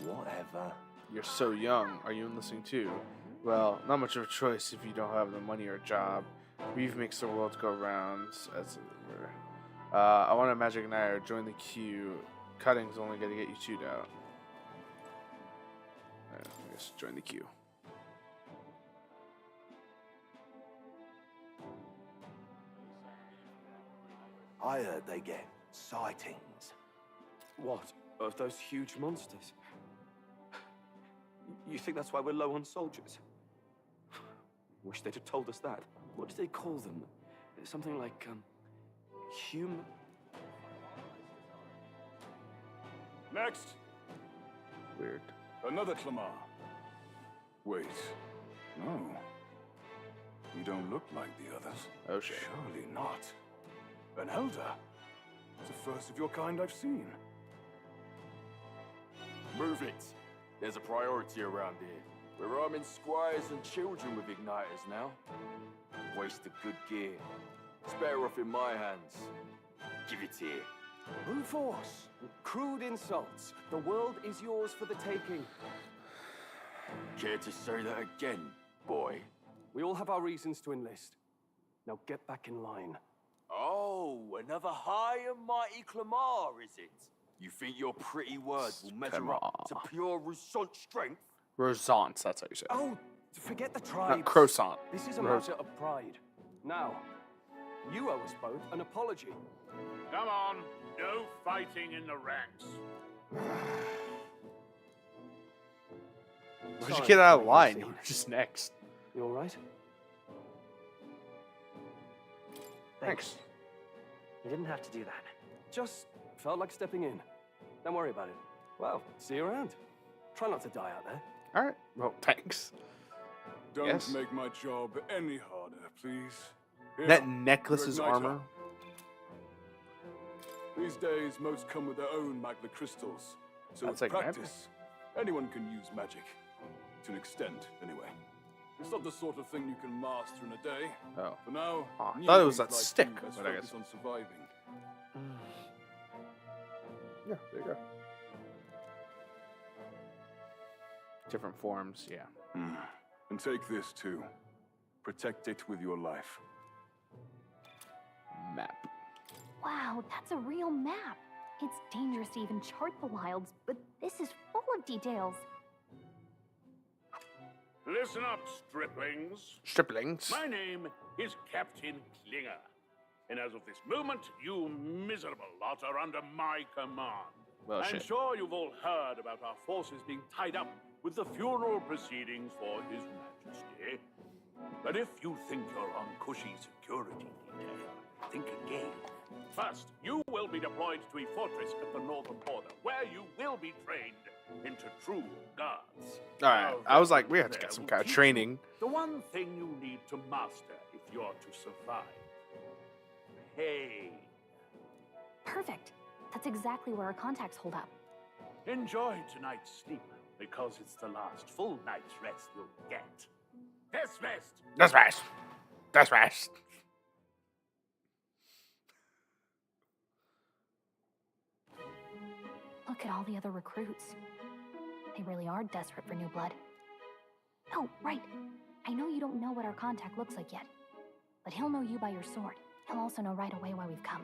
Whatever. You're so young. Are you enlisting too? Well, not much of a choice if you don't have the money or a job. Reeve makes the world go round, as it were. I want a magic knight. Join the queue. Cutting's only going to get you 2'd out. Alright, let's join the queue. I heard they get sightings. What? Of those huge monsters? You think that's why we're low on soldiers? Wish they'd have told us that. What do they call them? Something like, human... Next. Weird. Another Clamar. Wait. No. You don't look like the others. Oh, shit. Surely not. An elder. It's the first of your kind I've seen. Move it. There's a priority around here. We're arming squires and children with igniters now. Waste of good gear. It's better off in my hands. Give it here. Brute force. Crude insults. The world is yours for the taking. Care to say that again, boy? We all have our reasons to enlist. Now get back in line. Oh, another high and mighty Clamar, is it? You think your pretty words will measure up to pure Roussant strength? Rosant, that's how you say it. Oh, forget the tribes. Not croissant. This is a matter of pride. Now, you owe us both an apology. Come on. No fighting in the ranks. Why'd you get out of line? You were just next. You all right? Thanks. You didn't have to do that. Just felt like stepping in. Don't worry about it. Well, see you around. Try not to die out there. All right. Well, thanks. Don't Yes. make my job any harder, please. That Here, necklace's your igniter. armor. These days, most come with their own magna crystals. So That's with like practice, anyone can use magic. To an extent, anyway. It's not the sort of thing you can master in a day. Oh. For now, I thought it was newbies that like stick, you best but I focus guess. on surviving. Yeah, there you go. Different forms, yeah. And take this too. Protect it with your life. Map. Wow, that's a real map. It's dangerous to even chart the wilds, but this is full of details. Listen up, striplings. Striplings. My name is Captain Klinger. And as of this moment, you miserable lot are under my command. Well, I'm shit. sure you've all heard about our forces being tied up with the funeral proceedings for His Majesty. But if you think you're on cushy security detail, think again. First, you will be deployed to a fortress at the northern border, where you will be trained into true guards. Alright, I was like, we have to get some kind of training. The one thing you need to master if you're to survive. Pain. Perfect. That's exactly where our contacts hold up. Enjoy tonight's sleep, because it's the last full night's rest you'll get. Dismissed! Dismissed! Dismissed! Look at all the other recruits. They really are desperate for new blood. Oh, right. I know you don't know what our contact looks like yet, but he'll know you by your sword. He'll also know right away why we've come.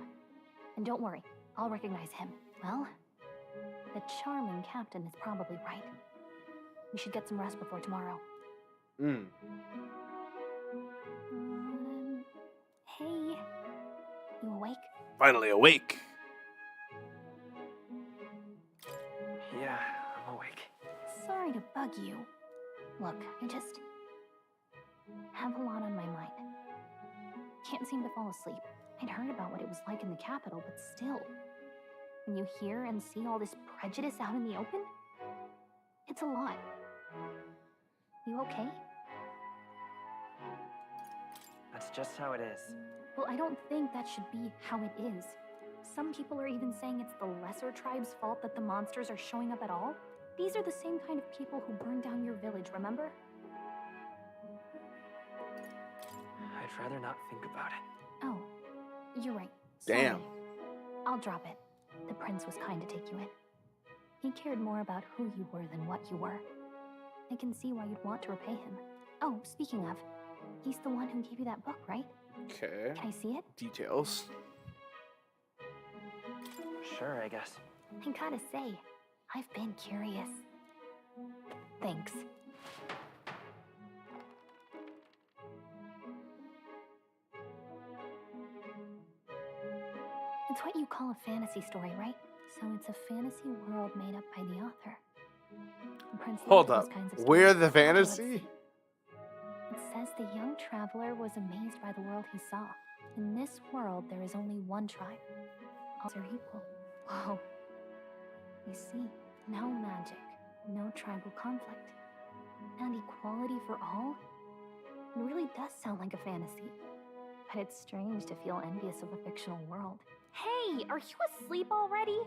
And don't worry, I'll recognize him. Well, the charming captain is probably right. We should get some rest before tomorrow. Hey, you awake? Finally awake. Yeah, I'm awake. Sorry to bug you. Look, I just have a lot on my mind. Can't seem to fall asleep. I'd heard about what it was like in the capital, but still. When you hear and see all this prejudice out in the open, it's a lot. You okay? That's just how it is. Well, I don't think that should be how it is. Some people are even saying it's the lesser tribe's fault that the monsters are showing up at all. These are the same kind of people who burned down your village, remember? I'd rather not think about it. Oh, you're right. Damn. Sorry. I'll drop it. The prince was kind to take you in. He cared more about who you were than what you were. I can see why you'd want to repay him. Oh, speaking of, he's the one who gave you that book, right? Okay. Can I see it? Details. Sure, I guess. I gotta say, I've been curious. Thanks. It's what you call a fantasy story, right? So it's a fantasy world made up by the author. The prince Hold loved up. those kinds of Where stories. the That's all I'd fantasy? say. It says the young traveler was amazed by the world he saw. In this world, there is only one tribe. All are equal. Whoa. You see, no magic, no tribal conflict, and equality for all? It really does sound like a fantasy. But it's strange to feel envious of a fictional world. Hey, are you asleep already?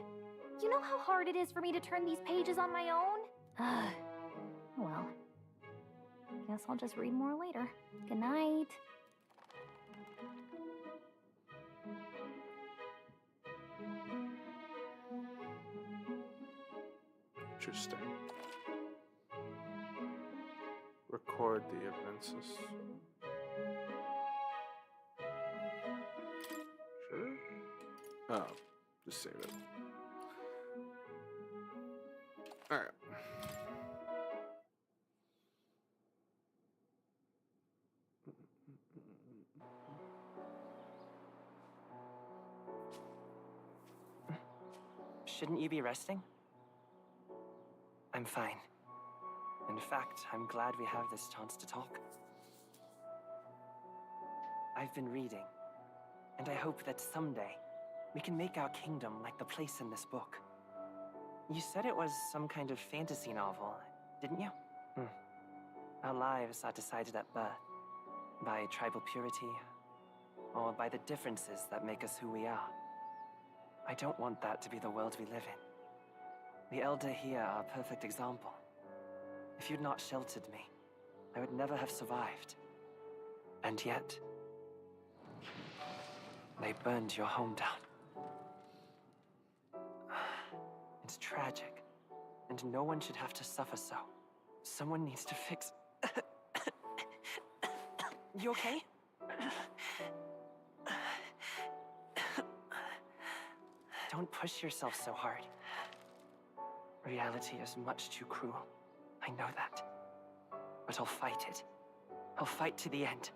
You know how hard it is for me to turn these pages on my own? Well, guess I'll just read more later. Good night. Interesting. Record the events. Sure. Oh, just save it. All right. Shouldn't you be resting? I'm fine. In fact, I'm glad we have this chance to talk. I've been reading, and I hope that someday we can make our kingdom like the place in this book. You said it was some kind of fantasy novel, didn't you? Our lives are decided at birth, By tribal purity, or by the differences that make us who we are. I don't want that to be the world we live in. The Elder here are a perfect example. If you'd not sheltered me, I would never have survived. And yet, they burned your home down. It's tragic, and no one should have to suffer so. Someone needs to fix... You okay? Don't push yourself so hard. Reality is much too cruel. I know that. But I'll fight it. I'll fight to the end.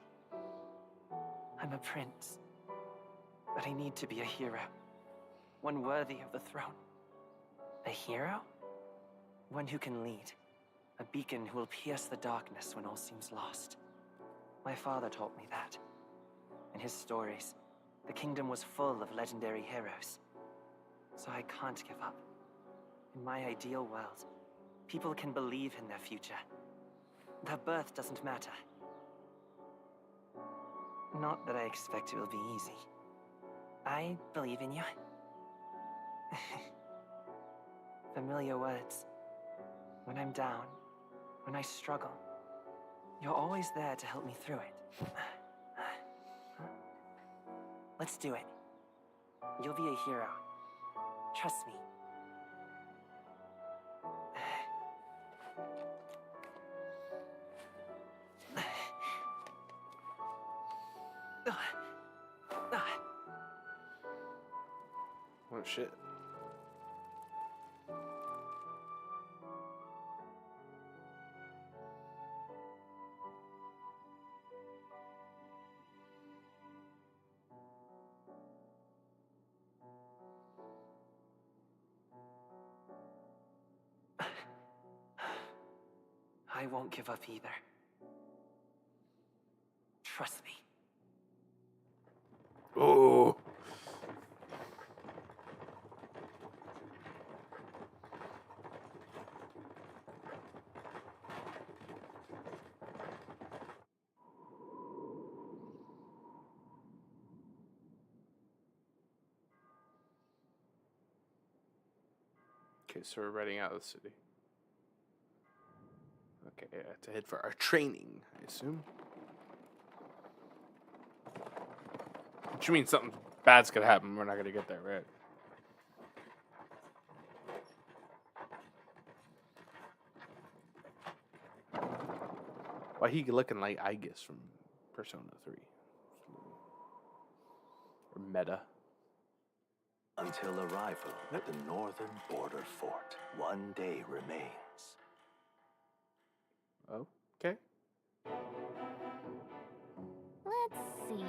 I'm a prince. But I need to be a hero. One worthy of the throne. A hero? One who can lead. A beacon who will pierce the darkness when all seems lost. My father taught me that. In his stories, the kingdom was full of legendary heroes. So I can't give up. In my ideal world, people can believe in their future. Their birth doesn't matter. Not that I expect it will be easy. I believe in you. Familiar words. When I'm down, when I struggle, you're always there to help me through it. Let's do it. You'll be a hero. Trust me. Oh shit. I won't give up either. Trust me. Oh. Okay, so we're heading out of the city. Okay, to head for our training, I assume. Which means something bad's gonna happen. We're not gonna get there, right? Why he looking like Aegis from Persona 3? Or Meta. Until arrival at the northern border fort, one day remains. Okay. Let's see.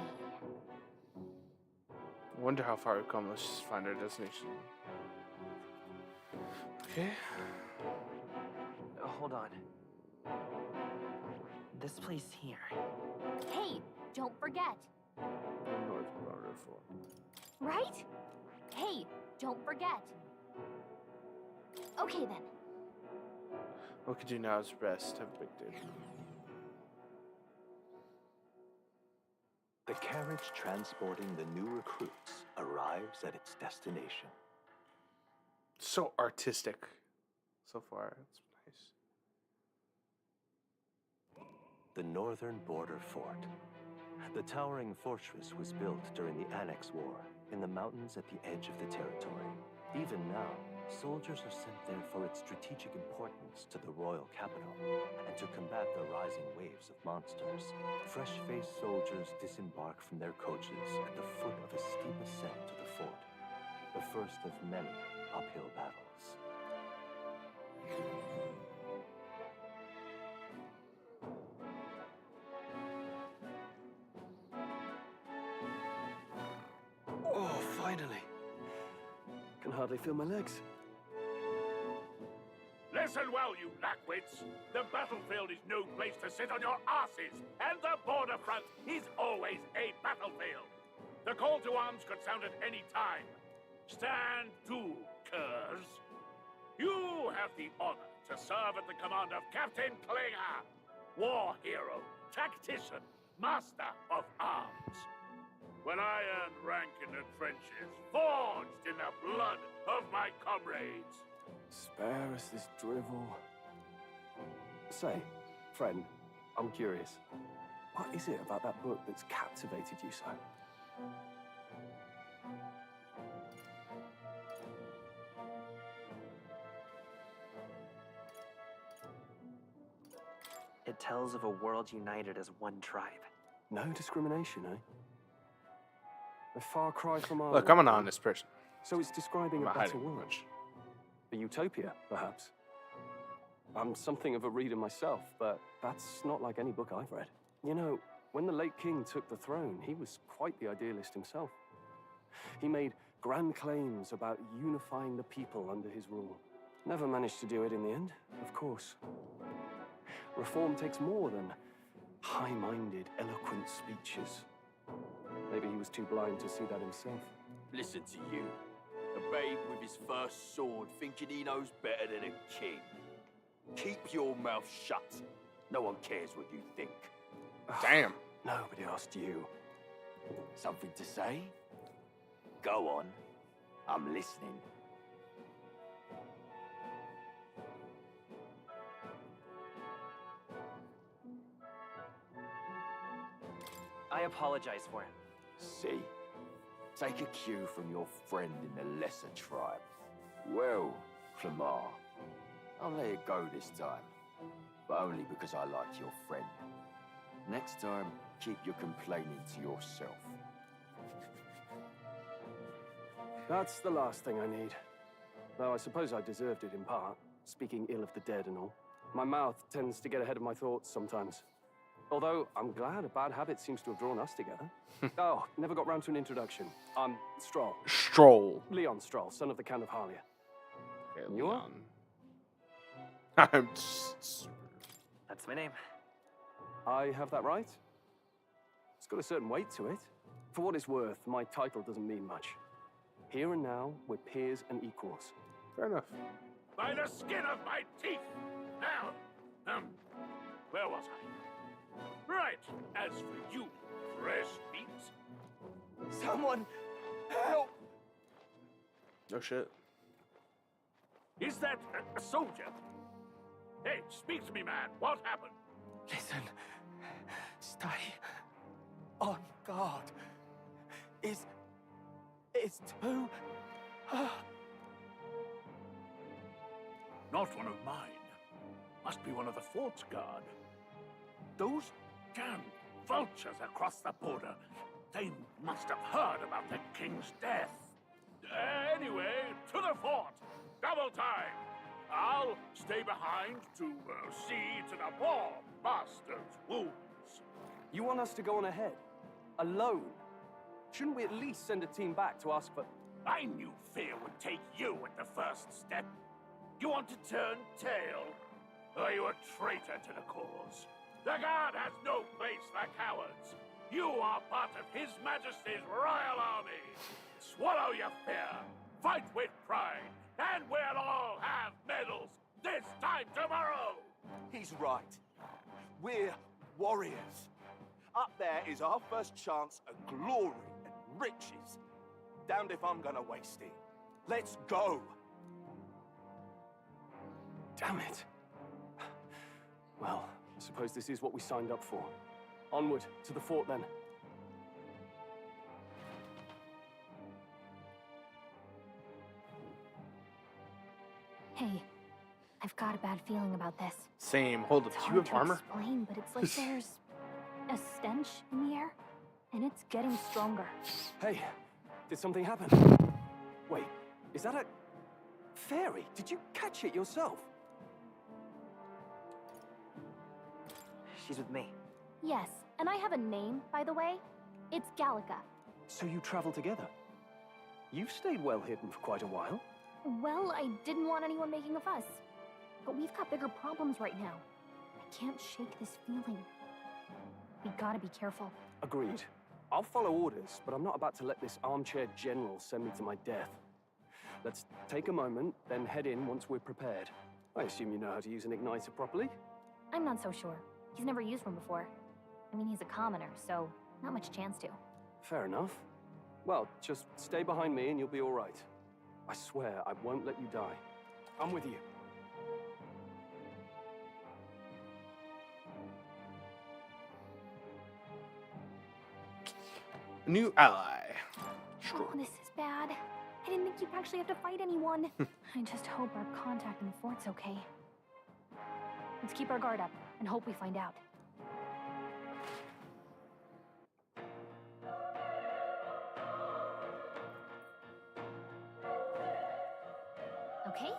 I wonder how far we've come. Let's just find our destination. Okay. Hold on. This place here. Hey, don't forget. North border fort. Right? Hey, don't forget. Okay then. What could you now is best? Have a big day. The carriage transporting the new recruits arrives at its destination. So artistic so far. It's nice. The northern border fort. The towering fortress was built during the Annex War in the mountains at the edge of the territory. Even now, soldiers are sent there for its strategic importance to the royal capital and to combat the rising waves of monsters. Fresh-faced soldiers disembark from their coaches at the foot of a steep ascent to the fort, the first of many uphill battles. Oh, finally. Can hardly feel my legs. Listen well, you lackwits. The battlefield is no place to sit on your asses, and the border front is always a battlefield. The call to arms could sound at any time. Stand to, curs. You have the honor to serve at the command of Captain Klinger, war hero, tactician, Master of Arms. When I earned rank in the trenches, forged in the blood of my comrades. Spare us this drivel. Say, friend, I'm curious. What is it about that book that's captivated you so? It tells of a world united as one tribe. No discrimination, eh? A far cry from our Look, I'm an world, honest person. So it's describing I'm a not better hiding world. much. A utopia, perhaps. I'm something of a reader myself, but that's not like any book I've read. You know, when the late king took the throne, he was quite the idealist himself. He made grand claims about unifying the people under his rule. Never managed to do it in the end, of course. Reform takes more than high-minded, eloquent speeches. Maybe he was too blind to see that himself. Listen to you. A babe with his first sword thinking he knows better than a king. Keep your mouth shut. No one cares what you think. Damn. Nobody asked you. Something to say? Go on. I'm listening. I apologize for him. See? Take a cue from your friend in the lesser tribe. Well, Clamar, I'll let it go this time. But only because I like your friend. Next time, keep your complaining to yourself. That's the last thing I need. Though I suppose I deserved it in part, speaking ill of the dead and all. My mouth tends to get ahead of my thoughts sometimes. Although, I'm glad a bad habit seems to have drawn us together. Oh, never got round to an introduction. I'm Stroll. Stroll. Leon Stroll, son of the Count of Harlia. Okay, You are? I'm That's my name. I have that right? It's got a certain weight to it. For what it's worth, my title doesn't mean much. Here and now, we're peers and equals. Fair enough. By the skin of my teeth! Now, where was I? Right, as for you, fresh meat. Someone help! No shit. Is that a soldier? Hey, speak to me, man. What happened? Listen. Stay on guard. It's too... Not one of mine. Must be one of the fort's guard. Those damn vultures across the border. They must have heard about the king's death. Anyway, to the fort. Double time. I'll stay behind to see to the poor bastard's wounds. You want us to go on ahead? Alone? Shouldn't we at least send a team back to ask for... I knew fear would take you at the first step. You want to turn tail? Or are you a traitor to the cause? The guard has no place for cowards. You are part of His Majesty's Royal Army. Swallow your fear, fight with pride, and we'll all have medals this time tomorrow. He's right. We're warriors. Up there is our first chance at glory and riches. Damned if I'm gonna waste it. Let's go. Damn it. Well, I suppose this is what we signed up for. Onward, to the fort then. Hey, I've got a bad feeling about this. Same. Hold up. It's Do you hard have to armor? explain, but it's like there's a stench in the air, and it's getting stronger. Hey, did something happen? Wait, is that a... fairy? Did you catch it yourself? She's with me. Yes, and I have a name, by the way. It's Gallica. So you travel together? You've stayed well hidden for quite a while. Well, I didn't want anyone making a fuss. But we've got bigger problems right now. I can't shake this feeling. We gotta be careful. Agreed. I'll follow orders, but I'm not about to let this armchair general send me to my death. Let's take a moment, then head in once we're prepared. I assume you know how to use an igniter properly? I'm not so sure. He's never used one before. I mean, he's a commoner, so not much chance to. Fair enough. Well, just stay behind me and you'll be all right. I swear I won't let you die. I'm with you. New ally. Oh, this is bad. I didn't think you'd actually have to fight anyone. I just hope our contact in the fort's okay. Let's keep our guard up and hope we find out. Okay?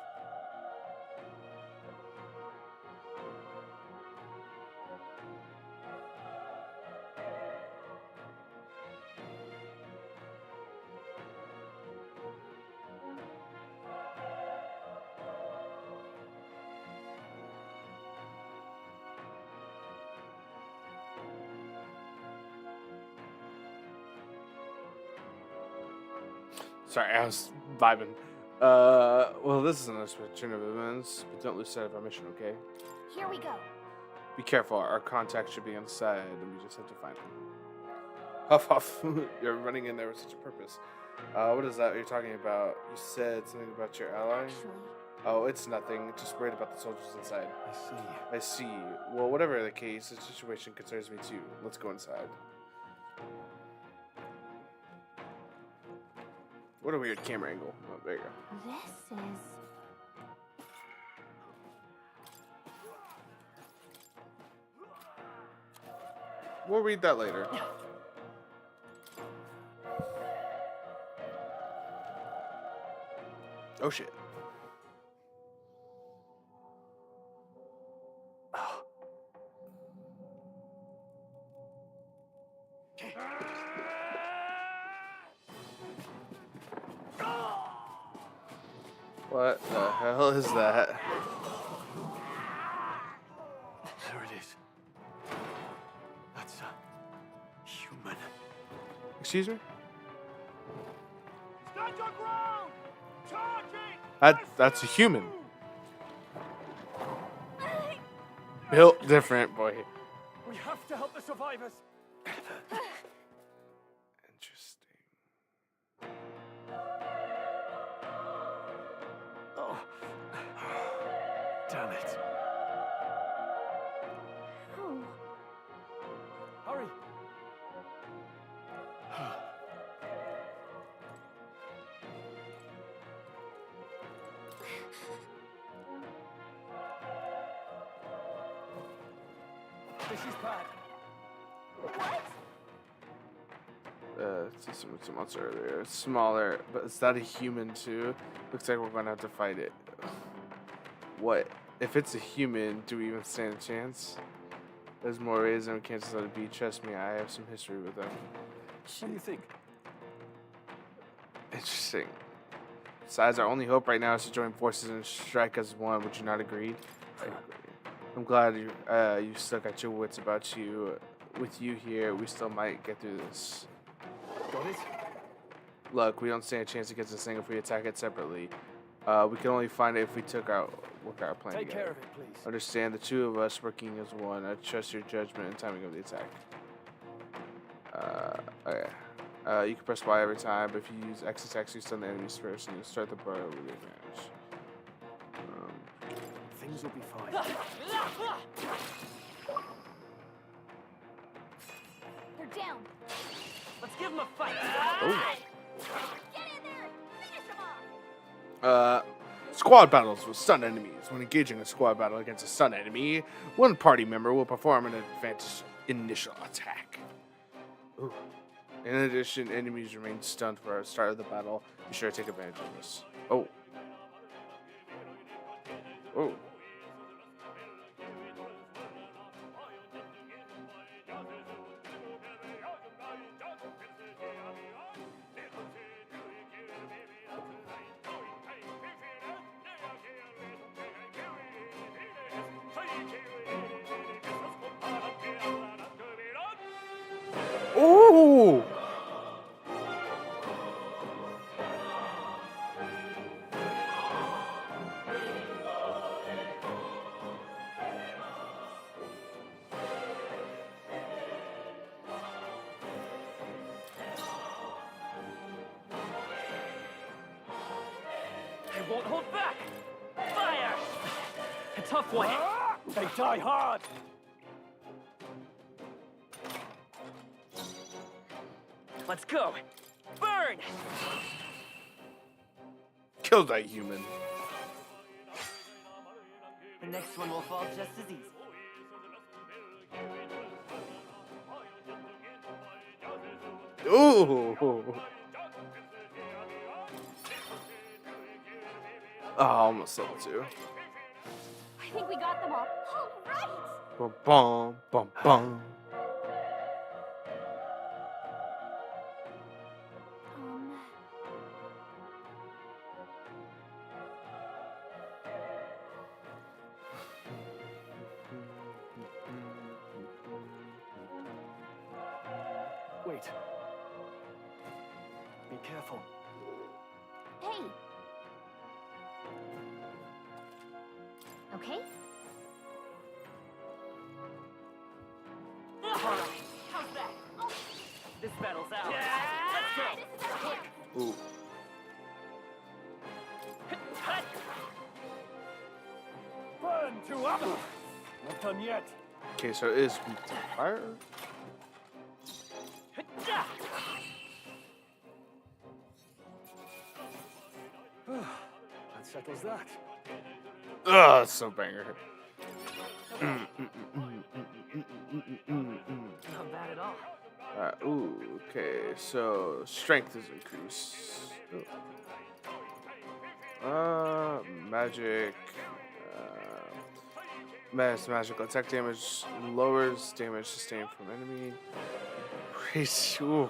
Sorry, I was vibing. Well, this is an unexpected turn of events, but don't lose sight of our mission, okay? Here we go. Be careful, our contact should be inside, and we just have to find him. Huff, huff. You're running in there with such a purpose. What is that you're talking about? You said something about your ally? Actually, Oh, it's nothing. Just worried about the soldiers inside. I see. Well, whatever the case, the situation concerns me too. Let's go inside. What a weird camera angle. Oh, there you go. this is... We'll read that later. Oh shit. What the hell is that? There it is. That's a human. Excuse me? Stand your ground! Charging! That's a human. Built different, boy. We have to help the survivors. Interesting. Oh. Damn it. Oh. Hurry. This is bad. See some monster earlier. It's smaller, but is that a human too? Looks like we're gonna have to fight it. What? If it's a human, do we even stand a chance? There's more ways than we can't just let it be. Trust me, I have some history with them. What do you think? Interesting. Besides, our only hope right now is to join forces and strike as one. Would you not agree? I agree. I'm glad you stuck at your wits about you. With you here, we still might get through this. Got it? Look, we don't stand a chance against this thing if we attack it separately. We can only find it if we work our plan Take together. care of it, please. Understand, the two of us working as one. I trust your judgment and timing of the attack. Okay. You can press Y every time, but if you use X attacks, you stun the enemies first, and you start the bar with the advantage. Things will be fine. They're down. Let's give him a fight. Oh. Get in there. Finish him off. Squad battles with stun enemies. When engaging a squad battle against a stun enemy, one party member will perform an advanced initial attack. Ooh. In addition, enemies remain stunned for the start of the battle. Be sure to take advantage of this. Oh. Oh. Ooh! I won't hold back! Fire! A tough one. They die hard! Let's go! Burn! Kill that human. The next one will fall just as easy. Ooh. Oh, almost level 2. I think we got them all. All right. Bum bum bum bum. Wait. Be careful. Hey. Okay. How's that? This battle's ours. Let's go! Ooh. Burn to up! Not done yet. Okay, so it is weak to fire. That settles that. Ugh, that's so banger. Not bad at all. Ooh, okay, so strength is increased. Magic. Magical attack damage lowers damage sustained from enemy. Crazy. Ooh.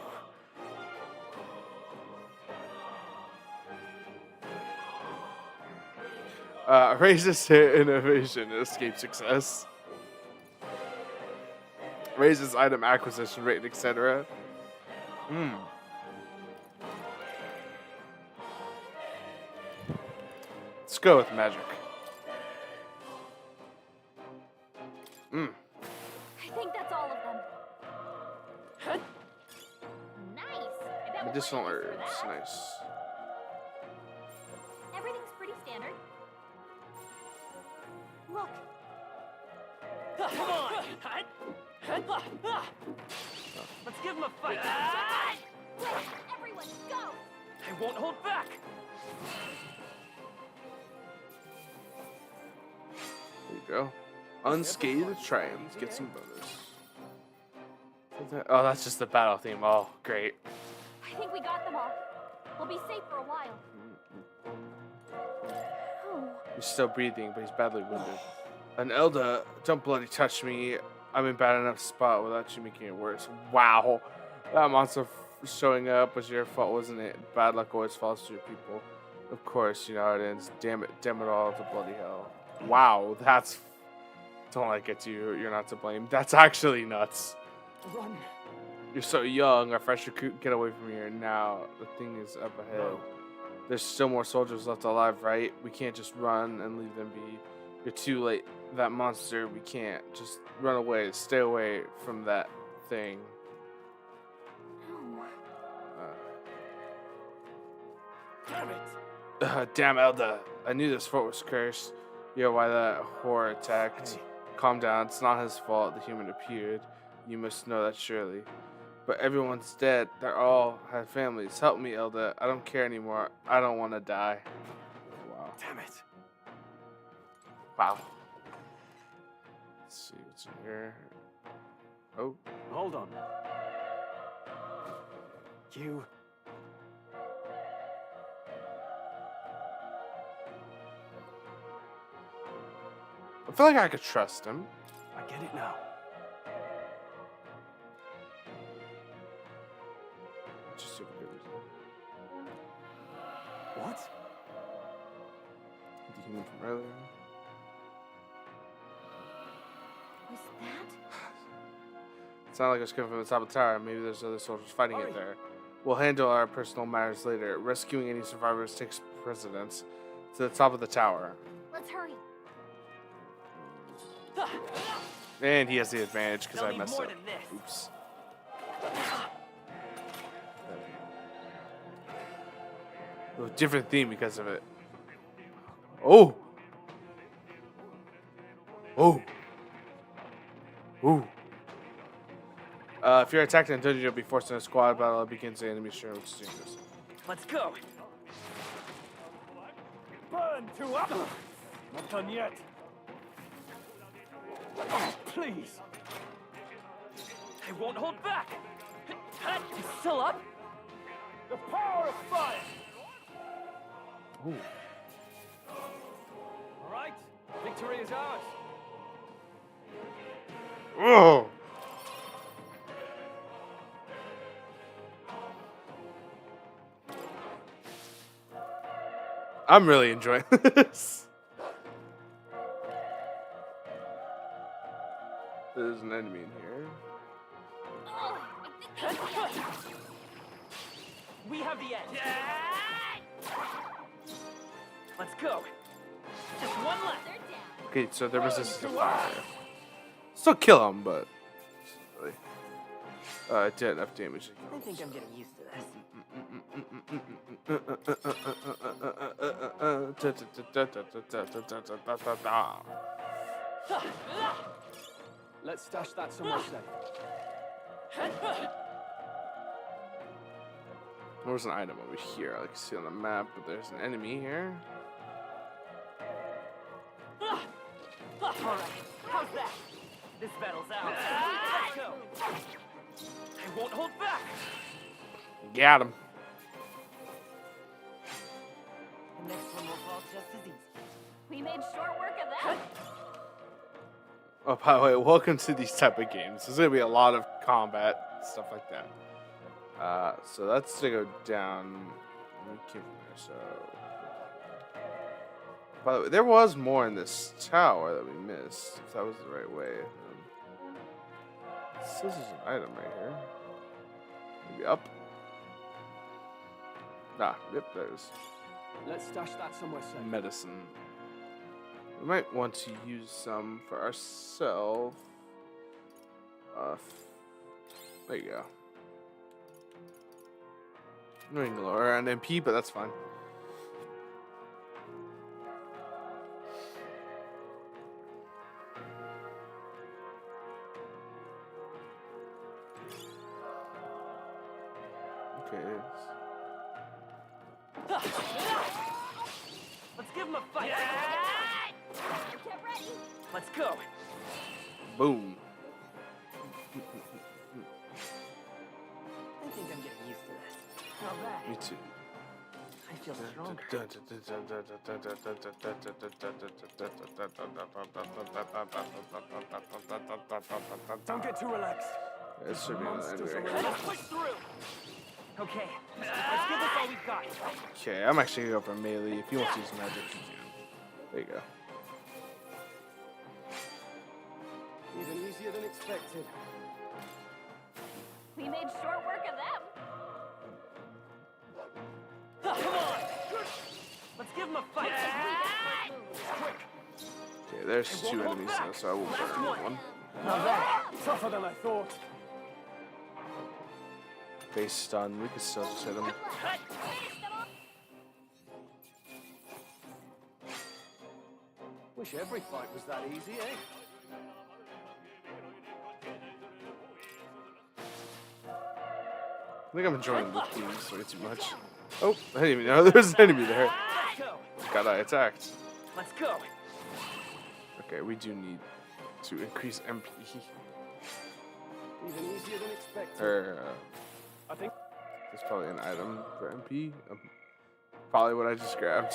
Raises hit innovation and escape success. Raises item acquisition rate, etc. Let's go with magic. I think that's all of them. Nice. I bet we'll Medicinal find a use for herbs, that. nice. Everything's pretty standard. Look. Come on! Let's give him a fight! Everyone, go! I won't hold back! There you go. Unscathed triumph. Get some bonus. Oh, that's just the battle theme. Oh, great. I think we got them all. We'll be safe for a while. Oh. He's still breathing, but he's badly wounded. An Elda, don't bloody touch me. I'm in bad enough spot without you making it worse. Wow. That monster showing up was your fault, wasn't it? Bad luck always falls to your people. Of course, you know how it ends. Damn it all to bloody hell. Wow, that's... Don't let it get to you. You're not to blame. That's actually nuts. Run. You're so young. Our fresh recruit, get away from here. Now, the thing is up ahead. No. There's still more soldiers left alive, right? We can't just run and leave them be. You're too late. That monster, we can't. Just run away. Stay away from that thing. Damn it. Damn Elda. I knew this fort was cursed. Yeah, why that horror attacked. Hey. Calm down. It's not his fault the human appeared. You must know that surely. But everyone's dead. They're all had families. Help me, Elda. I don't care anymore. I don't want to die. Wow. Damn it. Wow. Let's see what's in here. Oh. Hold on. You... I feel like I could trust him. I get it now. Just super good reason. What? The human from earlier. Was that? It sounded like it was coming from the top of the tower. Maybe there's other soldiers fighting it there. We'll handle our personal matters later. Rescuing any survivors takes precedence. To the top of the tower. Let's hurry. And he has the advantage because They'll I need messed more up. than this. Oops. A different theme because of it. Oh. Oh. Ooh. If you're attacked in a dungeon, you'll be forced in a squad battle. It begins the enemy turn, which is dangerous. Let's go. Burn two up. Not done yet. Oh, please. I won't hold back. He's still up. The power of fire. Ooh. All right. Victory is ours. Oh. I'm really enjoying this. There's an enemy in here. We have the edge. Let's go. Just one left. Okay, so there was this fire. Still kill him, but really, it did enough damage. I think I'm getting used to this. Let's stash that somewhere safe. There was an item over here. I can see on the map, but there's an enemy here. All right. How's that? This battle's out. Let's go. I won't hold back. Got him. The next one will fall just as easy. We made short work of that. Oh, by the way, welcome to these type of games. There's gonna be a lot of combat stuff like that. So that's to go down. We came from there, so. By the way, there was more in this tower that we missed. If that was the right way. This is an item right here. Maybe up. Ah, yep, there's Let's stash that somewhere safe. medicine. We might want to use some for ourselves. There you go. I'm going lower on MP, but that's fine. Okay. Let's give him a fight. Get ready. Let's go. Boom. I think I'm getting used to this. Not bad. Me too. I feel stronger. Don't get too relaxed. It should be Monsters anyway. are ready. Let's push through. Okay, let's give this all we've got. Okay, I'm actually gonna go for melee. If you want to use magic, you can. There you go. Even easier than expected. We made short work of them. Come on. Let's give him a fight. Quick. Okay, there's two enemies now, so I will burn one. Now that, tougher than I thought. Base stun. We can still just hit him. Wish every fight was that easy, eh? I think I'm enjoying the themes way too much. Oh, I didn't even know there was an enemy there. Got I attacked. Let's go. Okay, we do need to increase MP. Even easier than expected. Or, I think there's probably an item for MP. Probably what I just grabbed.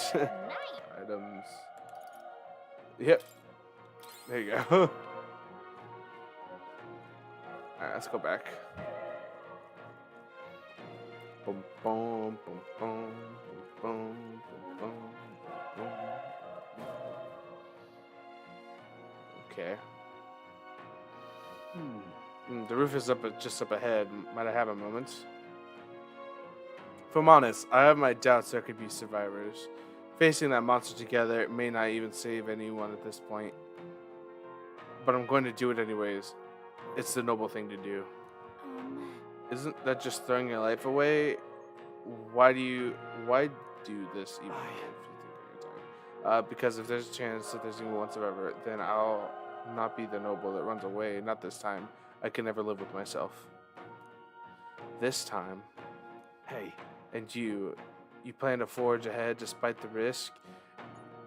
Items. Yep. There you go. Alright, let's go back. Boom, boom, boom, boom, boom, boom, boom. Okay. The roof is up, just up ahead. Might I have a moment? If I'm honest, I have my doubts there could be survivors. Facing that monster together it may not even save anyone at this point. But I'm going to do it anyways. It's the noble thing to do. Isn't that just throwing your life away? Why do this even if you think you're gonna die? Because if there's a chance that there's even one survivor, then I'll not be the noble that runs away. Not this time. I can never live with myself. This time. Hey. And you plan to forge ahead despite the risk.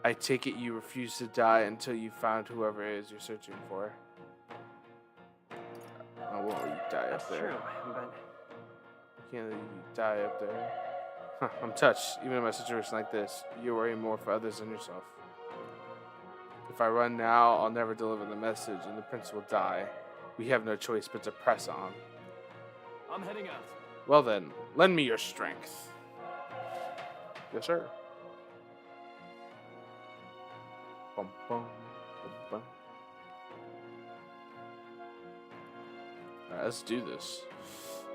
I take it you refuse to die until you found whoever it is you're searching for. Oh, well, you die That's up there. true, but You can't let you die up there. Huh, I'm touched. Even in a situation like this, you're worrying more for others than yourself. If I run now, I'll never deliver the message, and the prince will die. We have no choice but to press on. I'm heading out. Well then, lend me your strength. Yes, sir. Bum, bum, bum, bum. Alright, let's do this.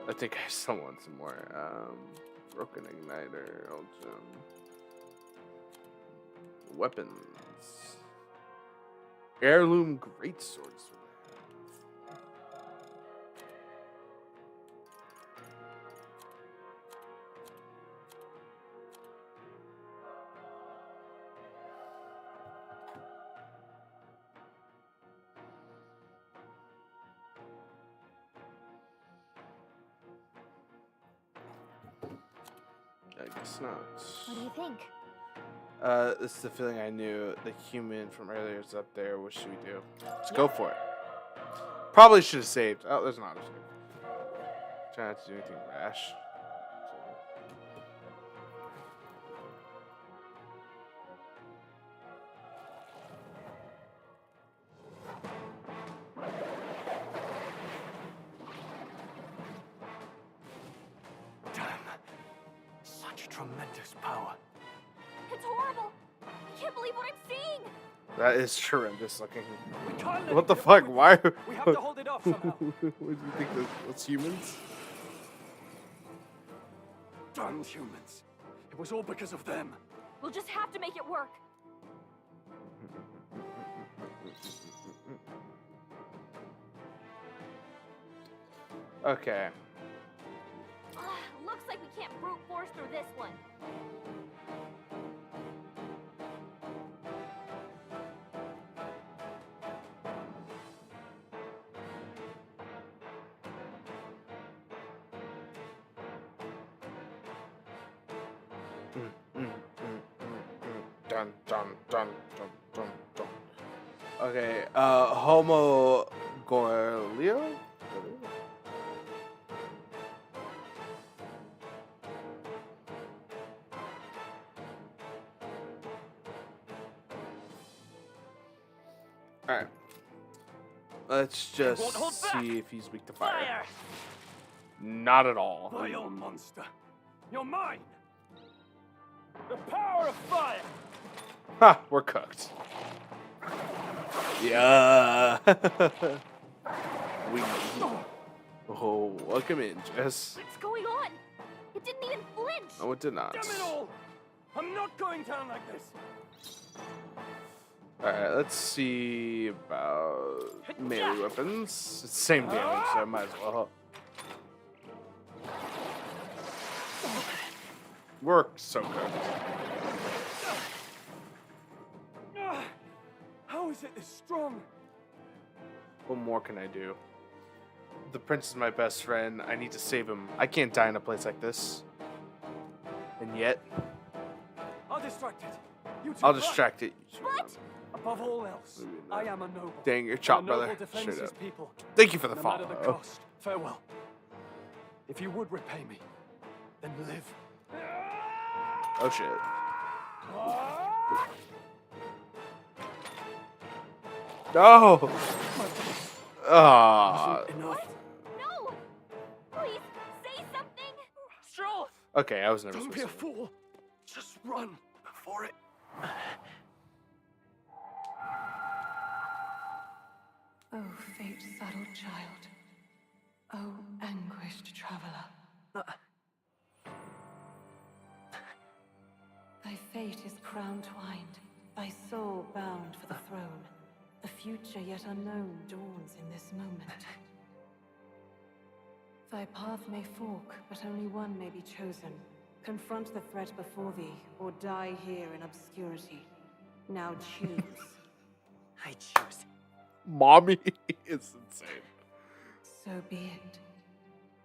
I think I still want some more. Broken igniter, weapons, heirloom greatswords. I guess not. What do you think? This is the feeling I knew. The human from earlier is up there. What should we do? Let's go for it. Probably should have saved. Oh, there's not a save. Try not to do anything rash. Such tremendous power. It's horrible. I can't believe what I'm seeing. That is horrendous looking. We can't let What it the get fuck? away. Why? We have to hold it off somehow. What do you think? That's humans? Damn humans. It was all because of them. We'll just have to make it work. Okay. Looks like we can't brute force through this one. Dun dun dun dun dun dun. Okay. Homo Gorlio. Alright. Let's just see if he's weak to fire. Not at all. Vile monster. You're mine. The power of fire. Ha! We're cooked. Yeah. Oh, welcome in, Jess. What's going on? It didn't even flinch. Oh, it did not. Damn it all! I'm not going down like this. Alright, let's see about melee weapons. It's the same damage, so I might as well. We're so good. How is it this strong? What more can I do? The prince is my best friend. I need to save him. I can't die in a place like this. And yet, I'll distract it. You two I'll run. distract it. What? Above all else, I am a noble. Dang, you're And a chopped, noble brother. defends Straight his up. people. Thank you for the No follow. matter the cost. Farewell. If you would repay me, then live. Oh shit. No! Ah. Enough. No! Please, say something! Stroll! Okay, I was never Don't be a supposed to. fool. Just run before it. Oh, fate-saddled child. Oh, anguished traveler. Thy fate is crown-twined, thy soul bound for the throne. The future yet unknown dawns in this moment. Thy path may fork, but only one may be chosen. Confront the threat before thee, or die here in obscurity. Now choose. I choose. Mommy is insane. So be it.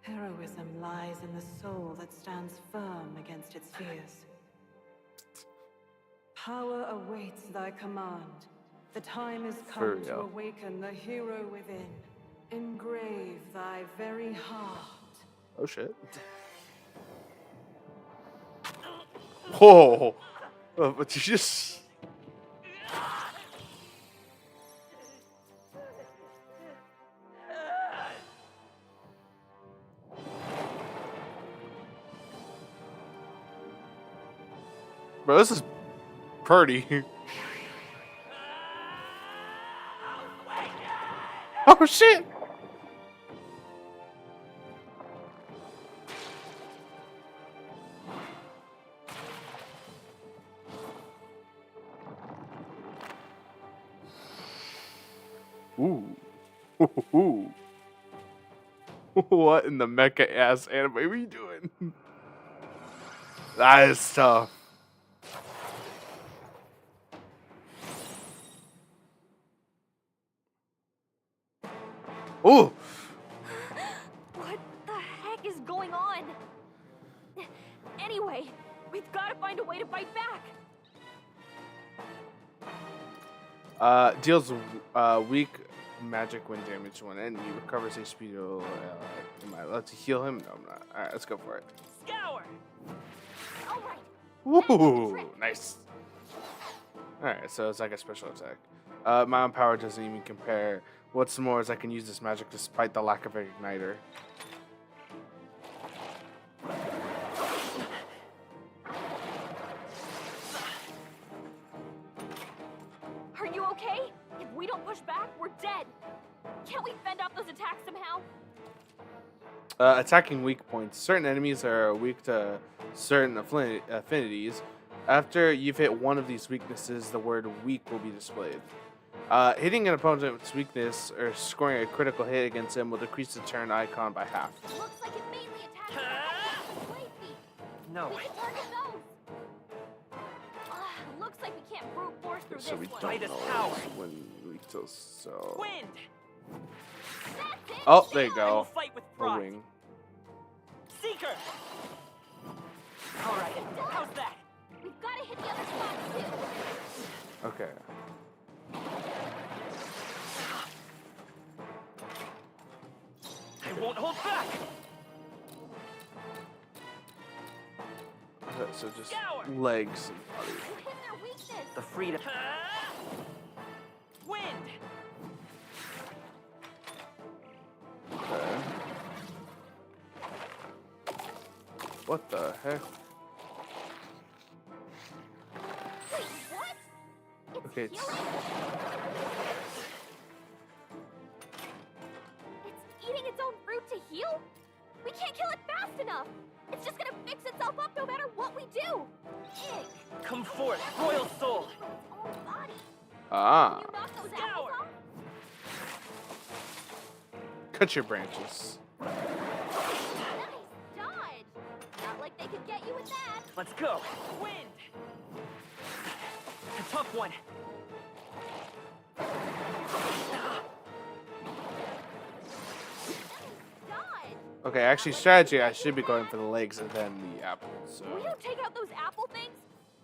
Heroism lies in the soul that stands firm against its fears. Power awaits thy command. The time is For come to real. awaken the hero within. Engrave thy very heart. Oh shit. Whoa. But you just. Bro, this is pretty. Oh shit! Ooh. Ooh. What in the mecha ass anime are you doing? That is tough. Ooh. What the heck is going on? Anyway, we've got to find a way to fight back. Deals weak magic when damage to one enemy. Recovers HP. Am I allowed to heal him? No, I'm not. Alright, let's go for it. Scour. All right. Woohoo! Nice. Alright, so it's like a special attack. My own power doesn't even compare. What's more is I can use this magic despite the lack of an igniter. Are you okay? If we don't push back, we're dead. Can't we fend off those attacks somehow? Attacking weak points. Certain enemies are weak to certain affinities. After you've hit one of these weaknesses, the word weak will be displayed. Hitting an opponent's weakness or scoring a critical hit against him will decrease the turn icon by half. Looks like it mainly attacks the blade feet. No. We can target those. Looks like we can't brute force through So we this one. don't know when weak to so. Wind. That's it. Oh, there you I go. will fight with A pride. wing. Seeker. All right. How's that? We've got to hit the other spots too. Okay. I won't hold back. Okay, so just Scour. legs and body. You hit their weakness. The freedom. Wind. Okay. What the heck? Wait, what? It's Okay, it's healing? It's eating its own fruit to heal? We can't kill it fast enough. It's just gonna fix itself up no matter what we do. Ew. Come forth, royal soul. From its own body. ah. You knock those apples off? Cut your branches. Nice dodge. Not like they could get you with that. Let's go. Wind. A tough one. Dodge. Okay, actually, strategy. I should be going for the legs and then the apples. So If we don't take out those apple things,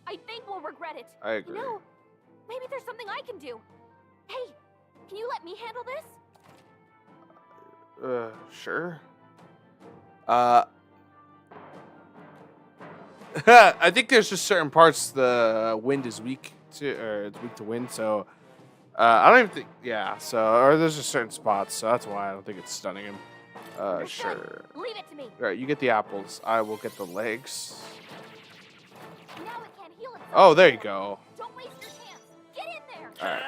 I think we'll regret it. I agree. You know, maybe there's something I can do. Hey, can you let me handle this? Sure. I think there's just certain parts the wind is weak to, or it's weak to wind. So I don't even think. Yeah. So or there's just certain spots. So that's why I don't think it's stunning him. Sure. Leave it to me. All right, you get the apples. I will get the legs. Now it can't heal itself. Oh, there you go. Don't waste your chance. Get in there. All right.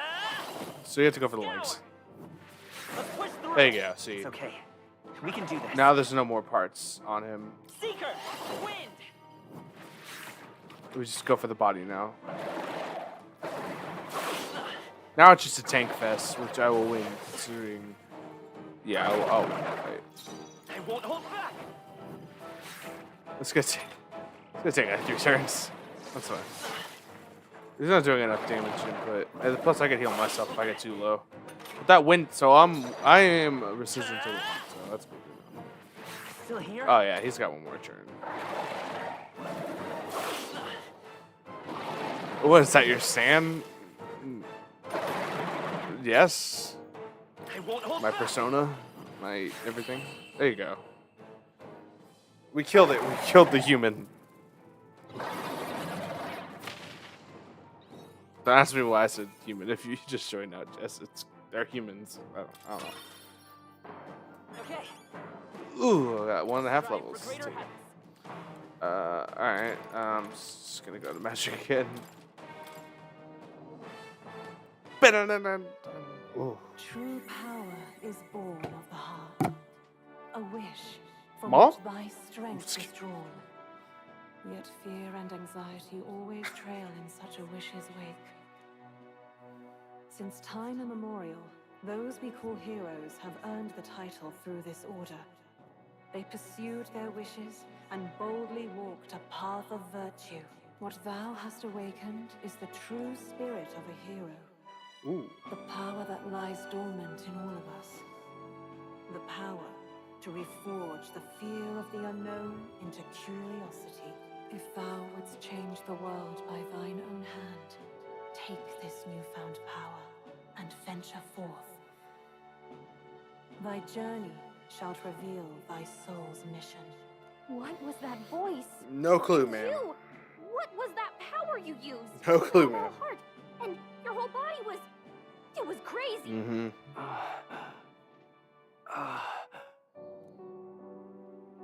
So you have to go for the legs. Let's push through. There you go. See. It's okay. We can do this. Now there's no more parts on him. Seeker. Wind. We just go for the body now. Now it's just a tank fest, which I will win, considering. Yeah, I'll win. Right. I won't hold back. It's gonna take like 3 turns. That's fine. He's not doing enough damage input. And plus, I can heal myself if I get too low. But that wind, so I am resistant to wind, so that's good. Still here? Oh yeah, he's got one more turn. What is that? Your sand? Yes. My persona, my everything. There you go. We killed it. We killed the human. Don't ask me why I said human. If you just joined now, Jess, they're humans. I don't know. Okay. Ooh, I got 1.5 levels. Alright. Just gonna go to magic again. Ooh. True power is born of the heart. A wish from Mom? which thy strength is drawn. Yet fear and anxiety always trail in such a wish's wake. Since time immemorial, those we call heroes have earned the title through this order. They pursued their wishes and boldly walked a path of virtue. What thou hast awakened is the true spirit of a hero. Ooh. The power that lies dormant in all of us. The power to reforge the fear of the unknown into curiosity. If thou wouldst change the world by thine own hand, take this newfound power and venture forth. Thy journey shalt reveal thy soul's mission. What was that voice? No clue, ma'am. You! What was that power you used? No clue, Your ma'am. whole heart and your whole body was... It was crazy. Mm-hmm.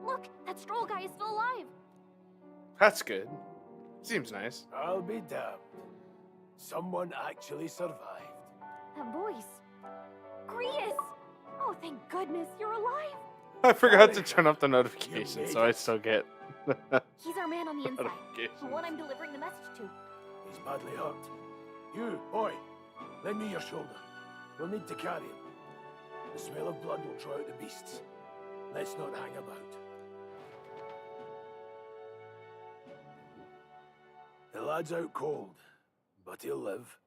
Look, that stroll guy is still alive. That's good. Seems nice. I'll be damned. Someone actually survived. That voice. Grius! Oh, thank goodness you're alive. I forgot to turn off the notification, so I still get. He's our man on the inside. Notifications. The one I'm delivering the message to. He's badly hurt. You, boy, lend me your shoulder. We'll need to carry him. The smell of blood will draw out the beasts. Let's not hang about. The lad's out cold, but he'll live.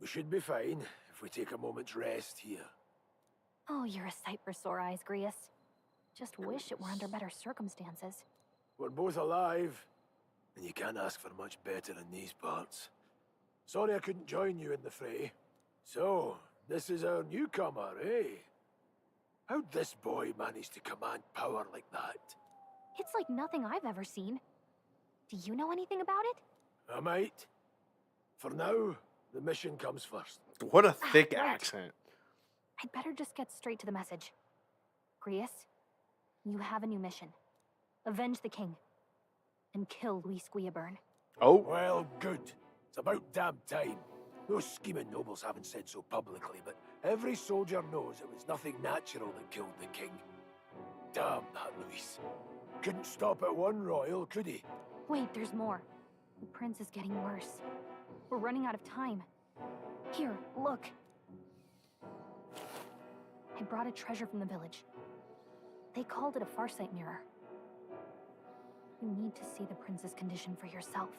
We should be fine if we take a moment's rest here. Oh, you're a sight for sore eyes, Grius. Just wish it were under better circumstances. We're both alive, and you can't ask for much better in these parts. Sorry I couldn't join you in the fray. So, this is our newcomer, eh? How'd this boy manage to command power like that? It's like nothing I've ever seen. Do you know anything about it? I might. For now, the mission comes first. What a thick Right. accent. I'd better just get straight to the message. Grius, you have a new mission. Avenge the king. And kill Luis Guillaburn. Oh. Well, good. It's about damn time. Those scheming nobles haven't said so publicly, but every soldier knows it was nothing natural that killed the king. Damn that Luis. Couldn't stop at one royal, could he? Wait, there's more. The prince is getting worse. We're running out of time. Here, look. I brought a treasure from the village. They called it a farsight mirror. You need to see the prince's condition for yourself.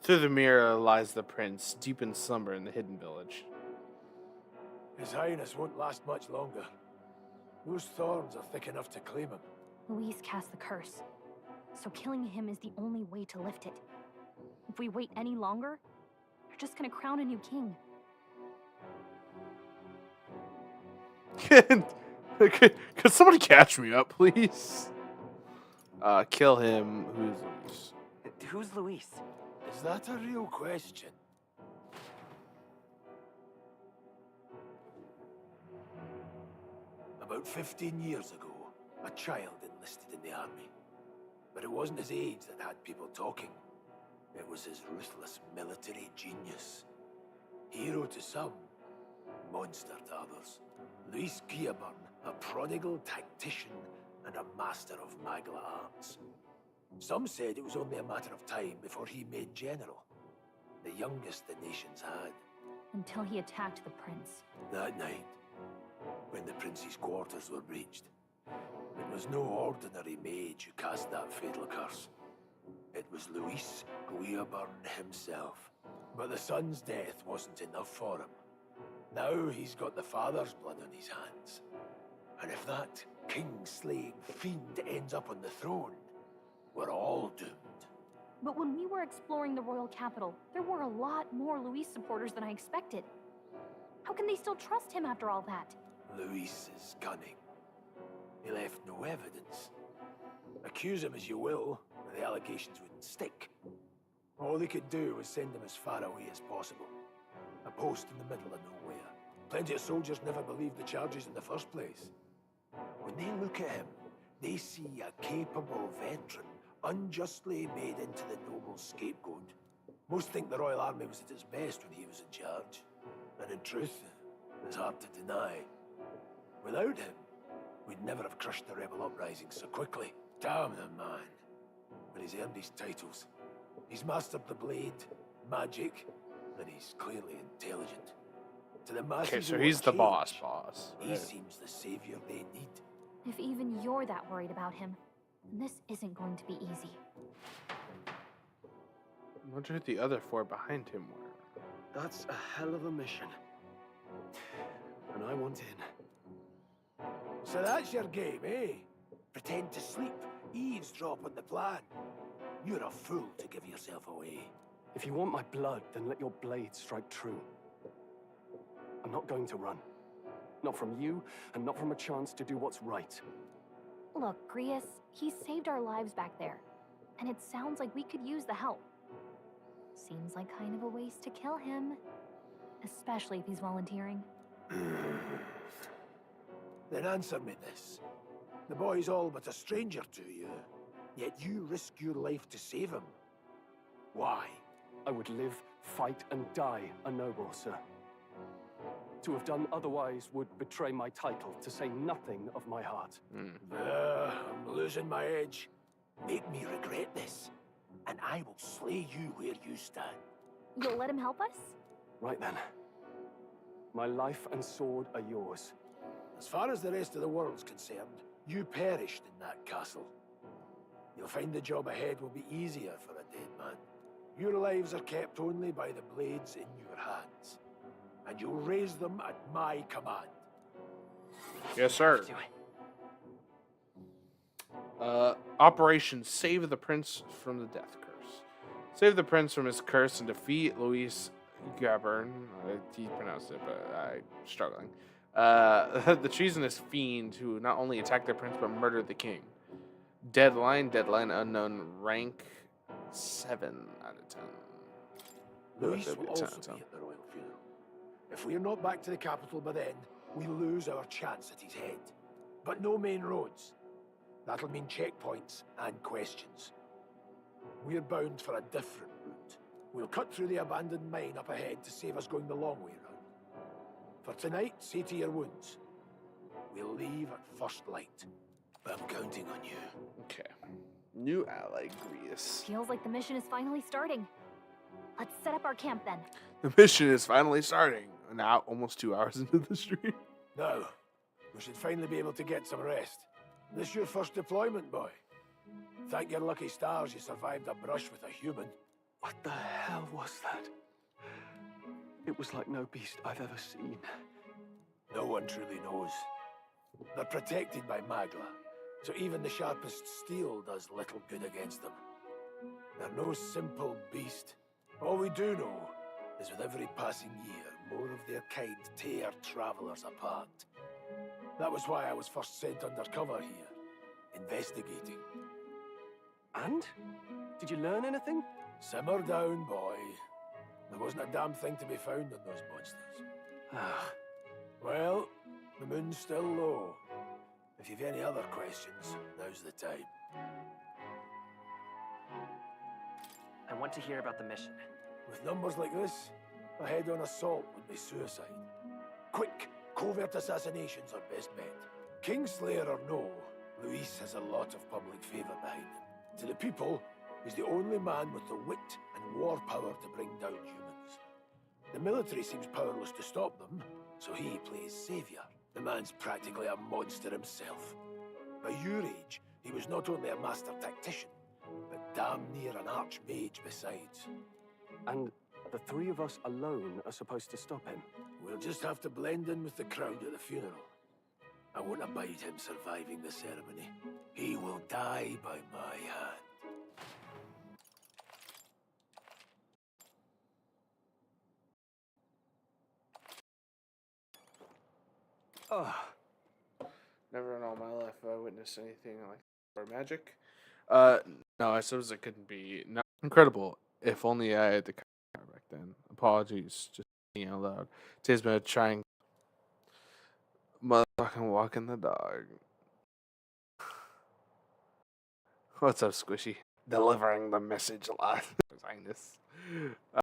Through the mirror lies the prince, deep in slumber in the hidden village. His Highness won't last much longer. Those thorns are thick enough to claim him. Luis cast the curse, so killing him is the only way to lift it. If we wait any longer, they're just gonna crown a new king. Could somebody catch me up, please? Kill him. Who's Luis? Is that a real question? About 15 years ago, a child enlisted in the army. But it wasn't his age that had people talking. It was his ruthless military genius. Hero to some, monster to others. Luis Guillaburn, a prodigal tactician and a master of Magla arts. Some said it was only a matter of time before he made general, the youngest the nations had. Until he attacked the prince. That night, when the prince's quarters were breached, it was no ordinary mage who cast that fatal curse. It was Luis Guillaburn himself. But the son's death wasn't enough for him. Now he's got the father's blood on his hands. And if that king-slaying fiend ends up on the throne, we're all doomed. But when we were exploring the royal capital, there were a lot more Luis supporters than I expected. How can they still trust him after all that? Luis is cunning. He left no evidence. Accuse him as you will, the allegations wouldn't stick. All they could do was send him as far away as possible. A post in the middle of nowhere. Plenty of soldiers never believed the charges in the first place. When they look at him, they see a capable veteran unjustly made into the noble scapegoat. Most think the Royal Army was at its best when he was in charge. And in truth, it's hard to deny. Without him, we'd never have crushed the rebel uprising so quickly. Damn the man. But he's earned his titles. He's mastered the blade, magic, and he's clearly intelligent. To the masses Okay, so who he's want the change, boss. He Right. seems the savior they need. If even you're that worried about him, then this isn't going to be easy. I wonder who the other 4 behind him were. That's a hell of a mission. And I want in. So that's your game, eh? Pretend to sleep, eavesdrop on the plan. You're a fool to give yourself away. If you want my blood, then let your blade strike true. I'm not going to run. Not from you, and not from a chance to do what's right. Look, Grius, he saved our lives back there. And it sounds like we could use the help. Seems like kind of a waste to kill him. Especially if he's volunteering. Then answer me this. The boy's all but a stranger to you, yet you risk your life to save him. Why? I would live, fight, and die a noble, sir. To have done otherwise would betray my title, to say nothing of my heart. I'm losing my edge. Make me regret this, and I will slay you where you stand. You'll let him help us? Right then. My life and sword are yours. As far as the rest of the world's concerned, you perished in that castle. You'll find the job ahead will be easier for a dead man. Your lives are kept only by the blades in your hands. And you'll raise them at my command. Yes, sir. Operation Save the Prince from the Death Curse. Save the Prince from his curse and defeat Luis Guillaburn. He pronounced it, but I'm struggling. The treasonous fiend who not only attacked the prince but murdered the king. Deadline unknown, rank 7 out of 10. Luis That'd be will a 10 also out of 10. be at the royal funeral. If we're not back to the capital by then, we lose our chance at his head. But no main roads. That'll mean checkpoints and questions. We're bound for a different route. We'll cut through the abandoned mine up ahead to save us going the long way round. For tonight, see to your wounds. We'll leave at first light. I'm counting on you. Okay. New ally, Grius. Feels like the mission is finally starting. Let's set up our camp then. The mission is finally starting. Now, almost 2 hours into the stream. Now, we should finally be able to get some rest. This your first deployment, boy? Thank your lucky stars you survived a brush with a human. What the hell was that? It was like no beast I've ever seen. No one truly knows. They're protected by Magla, so even the sharpest steel does little good against them. They're no simple beast. All we do know is with every passing year, more of their kind tear travelers apart. That was why I was first sent undercover here, investigating. And? Did you learn anything? Simmer down, boy. There wasn't a damn thing to be found on those monsters. Well, the moon's still low. If you've any other questions, now's the time. I want to hear about the mission. With numbers like this, a head-on assault would be suicide. Quick, covert assassinations are best bet. Kingslayer or no, Luis has a lot of public favor behind him. To the people, he's the only man with the wit and war power to bring down humans. The military seems powerless to stop them, so he plays savior. The man's practically a monster himself. By your age, he was not only a master tactician, but damn near an archmage besides. And the three of us alone are supposed to stop him. We'll just have to blend in with the crowd at the funeral. I won't abide him surviving the ceremony. He will die by my hand. Ah, Never in all my life have I witnessed anything like or magic. No, I suppose it couldn't be not incredible. If only I had the car back then. Apologies, just being out loud. Today's been trying motherfucking walking the dog. What's up, Squishy? Delivering the message live. His Highness.